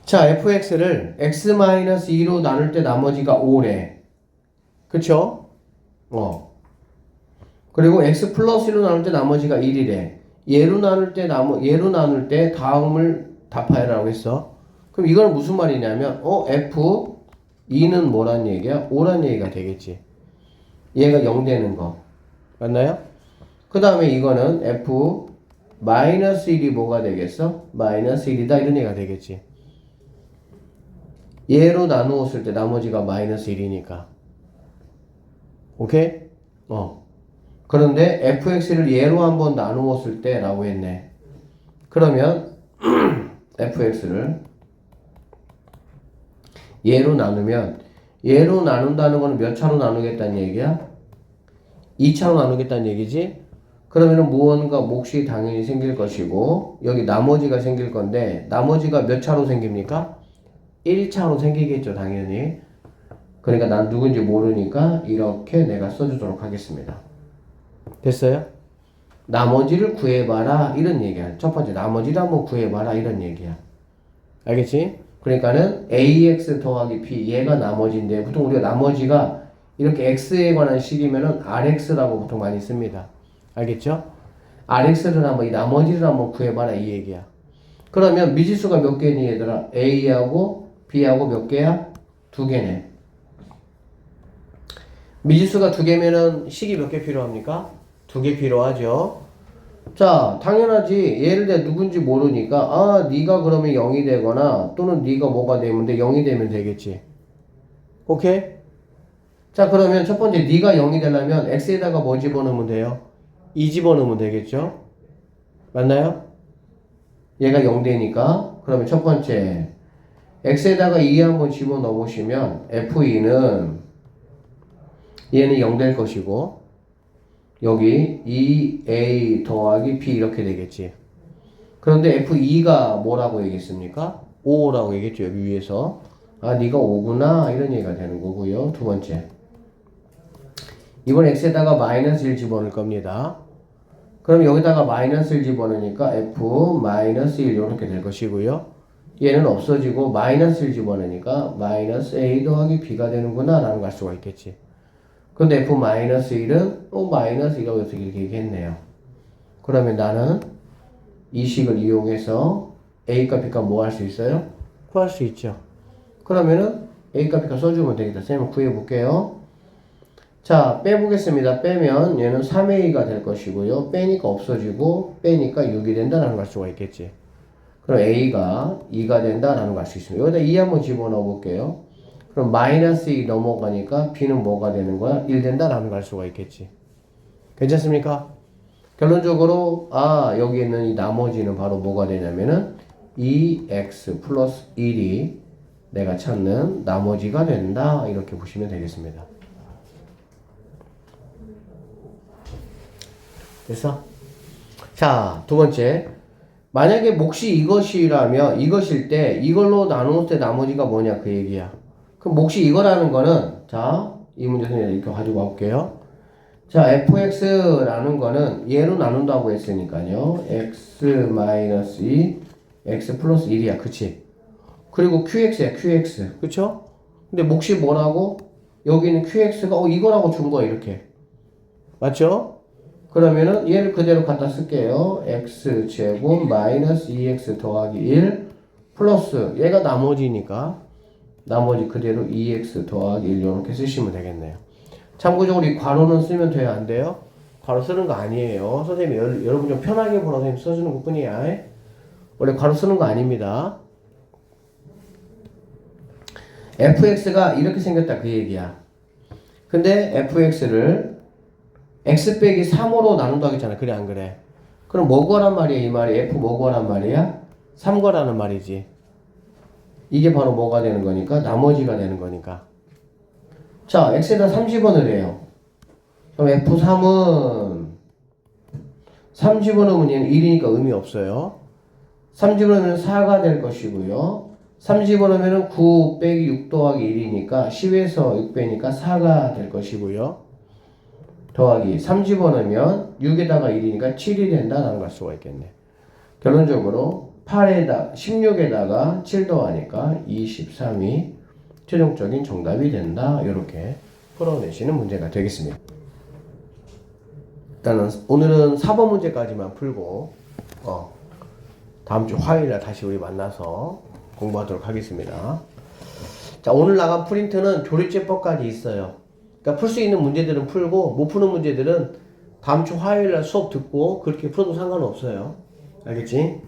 자, fx를 x-2로 나눌 때 나머지가 5래. 그쵸? 그리고 x 플러스 1로 나눌 때 나머지가 1이래. 얘로 나눌 때 다음을 답하여라고 했어. 그럼 이건 무슨 말이냐면, f2는 뭐란 얘기야? 5란 얘기가 되겠지. 얘가 0 되는 거. 맞나요? 그 다음에 이거는 f-1이 뭐가 되겠어? 마이너스 1이다. 이런 얘기가 되겠지. 얘로 나누었을 때 나머지가 마이너스 1이니까. 오케이? 그런데 fx를 얘로 한번 나누었을 때 라고 했네. 그러면 fx를 얘로 나누면 얘로 나눈다는 거는 몇 차로 나누겠다는 얘기야? 2차로 나누겠다는 얘기지? 그러면은 무언가 몫이 당연히 생길 것이고 여기 나머지가 생길 건데 나머지가 몇 차로 생깁니까? 1차로 생기겠죠, 당연히. 그러니까 난 누군지 모르니까 이렇게 내가 써주도록 하겠습니다. 됐어요? 나머지를 구해봐라 이런 얘기야. 첫 번째 나머지를 한번 구해봐라 이런 얘기야. 알겠지? 그러니까는 ax 더하기 b 얘가 나머지인데 보통 우리가 나머지가 이렇게 x에 관한 식이면은 rx라고 보통 많이 씁니다. 알겠죠? rx를 한번 이 나머지를 한번 구해봐라 이 얘기야. 그러면 미지수가 몇 개니 얘들아? a하고 b하고 몇 개야? 2개네. 미지수가 2개면은 식이 몇 개 필요합니까? 2개 필요하죠. 자, 당연하지. 얘를 내가 누군지 모르니까 네가 그러면 0이 되거나 또는 네가 뭐가 되면 돼? 0이 되면 되겠지. 오케이? 자, 그러면 첫 번째 네가 0이 되려면 x에다가 뭐 집어넣으면 돼요? 2 집어넣으면 되겠죠? 맞나요? 얘가 0 되니까 그러면 첫 번째 x에다가 2 한번 집어넣어 보시면 f2는 얘는 0 될 것이고 여기 2a 더하기 b 이렇게 되겠지. 그런데 f2가 뭐라고 얘기했습니까? 5라고 얘기했죠. 여기 위에서. 네가 5구나 이런 얘기가 되는 거고요. 두 번째 이번 x에다가 마이너스 1 집어넣을 겁니다. 그럼 여기다가 마이너스 1 집어넣으니까 f-1 이렇게 될 것이고요. 얘는 없어지고 마이너스 1 집어넣으니까 마이너스 a 더하기 b가 되는구나 라는 걸 알 수가 있겠지. 근데 f-1은 마이너스 1이라고 해서 이렇게 얘기했네요. 그러면 나는 이 식을 이용해서 a값 b값 뭐 할 수 있어요? 구할 수 있죠. 그러면은 a값 b값 써주면 되겠다. 쌤은 구해볼게요. 자, 빼보겠습니다. 빼면 얘는 3a가 될 것이고요. 빼니까 없어지고 빼니까 6이 된다라는 걸 알 수가 있겠지. 그럼 a가 2가 된다라는 걸 알 수 있습니다. 여기다 2 한번 집어넣어 볼게요. 그럼 마이너스 2 넘어가니까 b는 뭐가 되는 거야? 1 된다라는 걸 알 수가 있겠지. 괜찮습니까? 결론적으로 여기 있는 이 나머지는 바로 뭐가 되냐면은 2x 플러스 1이 내가 찾는 나머지가 된다 이렇게 보시면 되겠습니다. 됐어? 자, 두 번째. 만약에 몫이 이것일 때 이걸로 나누었을 때 나머지가 뭐냐 그 얘기야. 그럼 몫이 이거라는 거는 자, 이 문제는 이렇게 가지고 와볼게요. 자, fx라는 거는 얘로 나눈다고 했으니까요. x-2 x 플러스 1이야. 그치? 그리고 qx야. qx. 그쵸? 근데 몫이 뭐라고? 여기는 qx가 이거라고 준 거야. 이렇게. 맞죠? 그러면은 얘를 그대로 갖다 쓸게요. x제곱 마이너스 2x 더하기 1 플러스 얘가 나머지니까 나머지 그대로 2x 더하기 1 이렇게 쓰시면 되겠네요. 참고적으로 이 괄호는 쓰면 돼요? 안 돼요? 괄호 쓰는 거 아니에요. 선생님이 여러분 좀 편하게 보라고 선생님 써주는 것 뿐이야. 원래 괄호 쓰는 거 아닙니다. fx가 이렇게 생겼다 그 얘기야. 근데 fx를 x 빼기 3으로 나눈다고 했잖아. 그래 안 그래? 그럼 뭐 구하란 말이야 이 말이? f 뭐 구하란 말이야? 3거라는 말이지. 이게 바로 뭐가 되는 거니까? 나머지가 되는 거니까. 자, x에다 3 집어넣으래요. 그럼 F3은 3 집어넣으면 얘는 1이니까 의미 없어요. 3 집어넣으면 4가 될 것이고요. 3 집어넣으면 9 빼기 6 더하기 1이니까 10에서 6 빼니까 4가 될 것이고요. 더하기 3 집어넣으면 6에다가 1이니까 7이 된다라는 걸 수가 있겠네. 결론적으로 16에다가 7 더하니까 23이 최종적인 정답이 된다. 이렇게 풀어내시는 문제가 되겠습니다. 일단은 오늘은 4번 문제까지만 풀고 다음 주 화요일에 다시 우리 만나서 공부하도록 하겠습니다. 자, 오늘 나간 프린트는 조립제법까지 있어요. 그러니까 풀 수 있는 문제들은 풀고 못 푸는 문제들은 다음 주 화요일에 수업 듣고 그렇게 풀어도 상관없어요. 알겠지?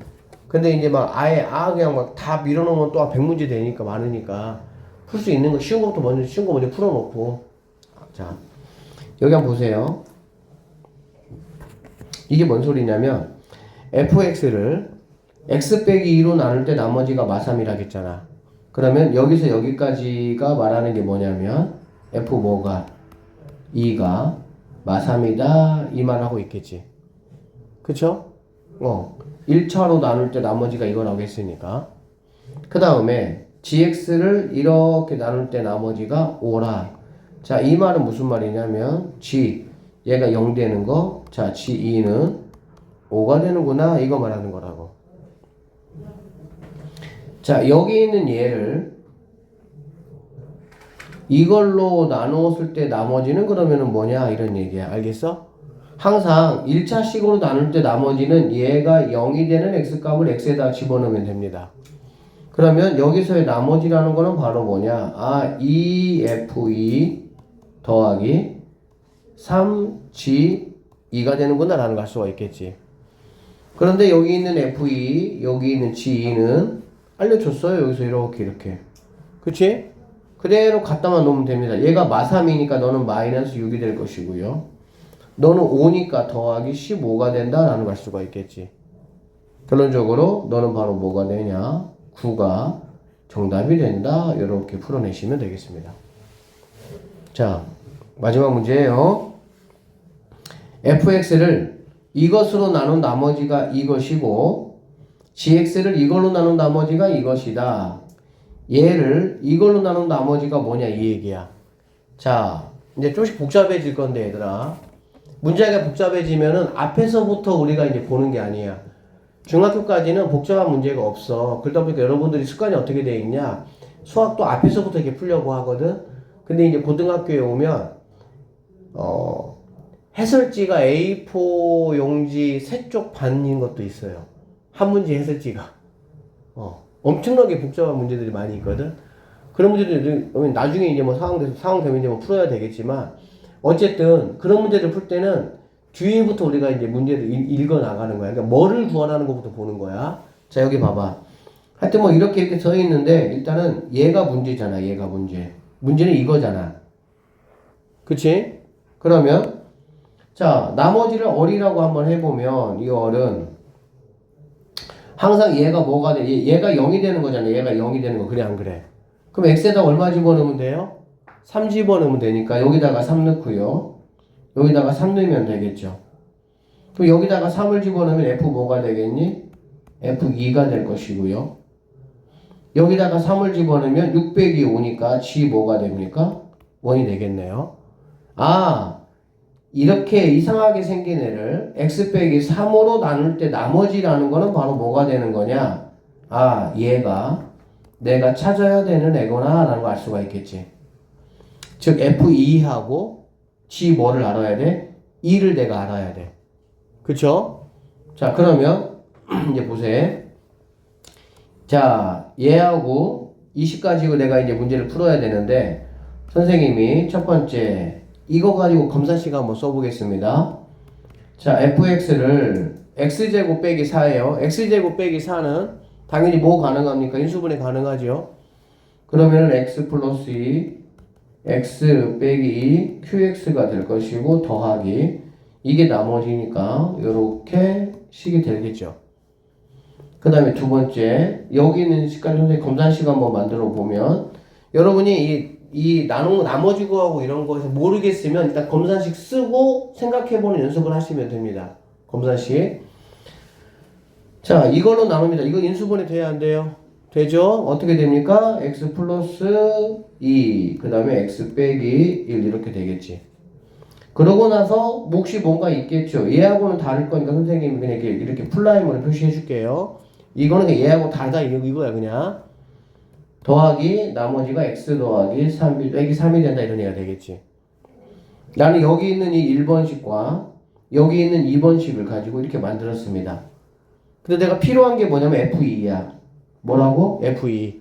근데 이제 막 아예 그냥 막 다 밀어놓으면 또 100문제 되니까 많으니까 풀 수 있는 거 쉬운 거 먼저 풀어놓고. 자, 여기 한번 보세요. 이게 뭔 소리냐면 fx를 x 빼기 2로 나눌 때 나머지가 마3이라 했잖아. 그러면 여기서 여기까지가 말하는 게 뭐냐면 f 뭐가 2가 마3이다 이 말하고 있겠지. 그쵸? 1차로 나눌 때 나머지가 이거 나오겠으니까. 그 다음에 gx를 이렇게 나눌 때 나머지가 5라. 자, 이 말은 무슨 말이냐면 g 얘가 0 되는 거. 자, g2는 5가 되는구나 이거 말하는 거라고. 자, 여기 있는 얘를 이걸로 나누었을 때 나머지는 그러면은 뭐냐 이런 얘기야. 알겠어? 항상 1차식으로 나눌 때 나머지는 얘가 0이 되는 x값을 x에다 집어넣으면 됩니다. 그러면 여기서의 나머지라는 거는 바로 뭐냐? 2f2 더하기 3g2가 되는구나 라는 걸 알 수가 있겠지. 그런데 여기 있는 f2 여기 있는 g2는 알려줬어요. 여기서 이렇게 그치? 그대로 갖다만 놓으면 됩니다. 얘가 마3이니까 너는 마이너스 6이 될 것이고요. 너는 5니까 더하기 15가 된다라는 걸 알 수가 있겠지. 결론적으로 너는 바로 뭐가 되냐? 9가 정답이 된다. 이렇게 풀어내시면 되겠습니다. 자, 마지막 문제예요. fx를 이것으로 나눈 나머지가 이것이고 gx를 이걸로 나눈 나머지가 이것이다. 얘를 이걸로 나눈 나머지가 뭐냐 이 얘기야. 자, 이제 조금씩 복잡해질 건데 얘들아. 문제가 복잡해지면은 앞에서부터 우리가 이제 보는 게 아니야. 중학교까지는 복잡한 문제가 없어. 그러다 보니까 여러분들이 습관이 어떻게 돼 있냐? 수학도 앞에서부터 이렇게 풀려고 하거든. 근데 이제 고등학교에 오면 해설지가 A4 용지 3쪽 반인 것도 있어요. 한 문제 해설지가. 엄청나게 복잡한 문제들이 많이 있거든. 그런 문제들 나중에 이제 뭐 상황 되면 이제 뭐 풀어야 되겠지만 어쨌든 그런 문제를 풀 때는 뒤에부터 우리가 이제 문제를 읽어 나가는 거야. 그러니까 뭐를 구하라는 것부터 보는 거야. 자, 여기 봐봐. 하여튼 뭐 이렇게 써 있는데 일단은 얘가 문제잖아. 얘가 문제. 문제는 이거잖아. 그치? 그러면 자, 나머지를 어리라고 한번 해보면 이 어른 항상 얘가 뭐가 돼? 얘가 0이 되는 거잖아. 얘가 0이 되는 거. 그래 안 그래? 그럼 x에다 얼마 집어넣으면 돼요? 3 집어넣으면 되니까 여기다가 3 넣고요. 여기다가 3 넣으면 되겠죠. 그럼 여기다가 3을 집어넣으면 f 뭐가 되겠니? f2가 될 것이고요. 여기다가 3을 집어넣으면 6 빼기 5니까 g 뭐가 됩니까? 1이 되겠네요. 이렇게 이상하게 생긴 애를 x 빼기 3으로 나눌 때 나머지라는 거는 바로 뭐가 되는 거냐? 얘가 내가 찾아야 되는 애구나 라는 걸 알 수가 있겠지. 즉 f2하고 g 뭐를 알아야 돼? 2를 내가 알아야 돼. 그쵸? 자, 그러면 이제 보세요. 자, 얘하고 20 가지고 내가 이제 문제를 풀어야 되는데 선생님이 첫 번째 이거 가지고 검사 시간 한번 써보겠습니다. 자, fx를 x제곱 빼기 4예요. x제곱 빼기 4는 당연히 뭐 가능합니까? 인수분해 가능하죠. 그러면 x 플러스 2 x 빼기 2 qx가 될 것이고 더하기 이게 나머지니까 이렇게 식이 되겠죠. 그 다음에 두 번째, 여기 있는 식까지 선생님 검산식 한번 만들어 보면, 여러분이 이 나머지 거하고 이런 거에서 모르겠으면 일단 검산식 쓰고 생각해보는 연습을 하시면 됩니다. 검산식. 자, 이걸로 나눕니다. 이거 인수분해 돼야 안 돼요? 되죠? 어떻게 됩니까? x 플러스 2, 그 다음에 x 빼기 1 이렇게 되겠지. 그러고 나서 몫이 뭔가 있겠죠. 얘하고는 다를 거니까 선생님이 그냥 이렇게 풀라임으로 표시해 줄게요. 이거는 그냥 얘하고 다르다 이거야 그냥. 더하기 나머지가 x 더하기 3 빼기 3이 된다 이런 얘기가 되겠지. 나는 여기 있는 이 1번식과 여기 있는 2번식을 가지고 이렇게 만들었습니다. 근데 내가 필요한 게 뭐냐면 F2야. 뭐라고? F2.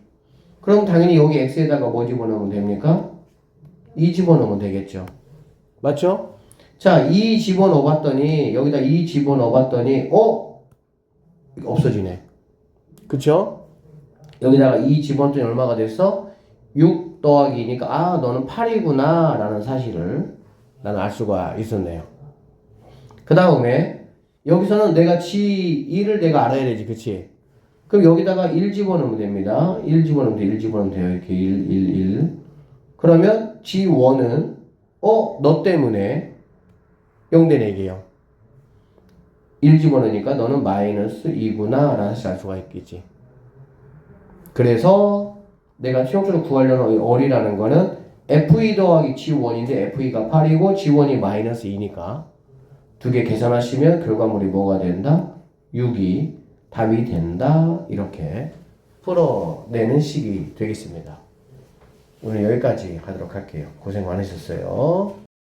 그럼 당연히 여기 x에다가 뭐 집어넣으면 됩니까? 2 집어넣으면 되겠죠. 맞죠? 자, 2 집어넣어봤더니 여기다 2 집어넣어봤더니 없어지네. 그쵸? 여기다가 2 집어넣었더니 얼마가 됐어? 6 더하기 2니까 너는 8이구나 라는 사실을 나는 알 수가 있었네요. 그 다음에 여기서는 내가 G2를 내가 알아야 되지. 그치? 그럼 여기다가 1 집어넣으면 됩니다. 1 집어넣으면 돼. 1 집어넣으면 돼요. 이렇게 1. 그러면 G1은 너 때문에 0대 4개요. 1 집어넣으니까 너는 마이너스 2구나 라는 사실 알 수가 있겠지. 그래서 내가 최종적으로 구하려는 어리라는 거는 F2 더하기 G1인데 F2가 8이고 G1이 마이너스 2니까 두 개 계산하시면 결과물이 뭐가 된다? 6이 답이 된다. 이렇게 풀어내는 식이 되겠습니다. 오늘 여기까지 하도록 할게요. 고생 많으셨어요.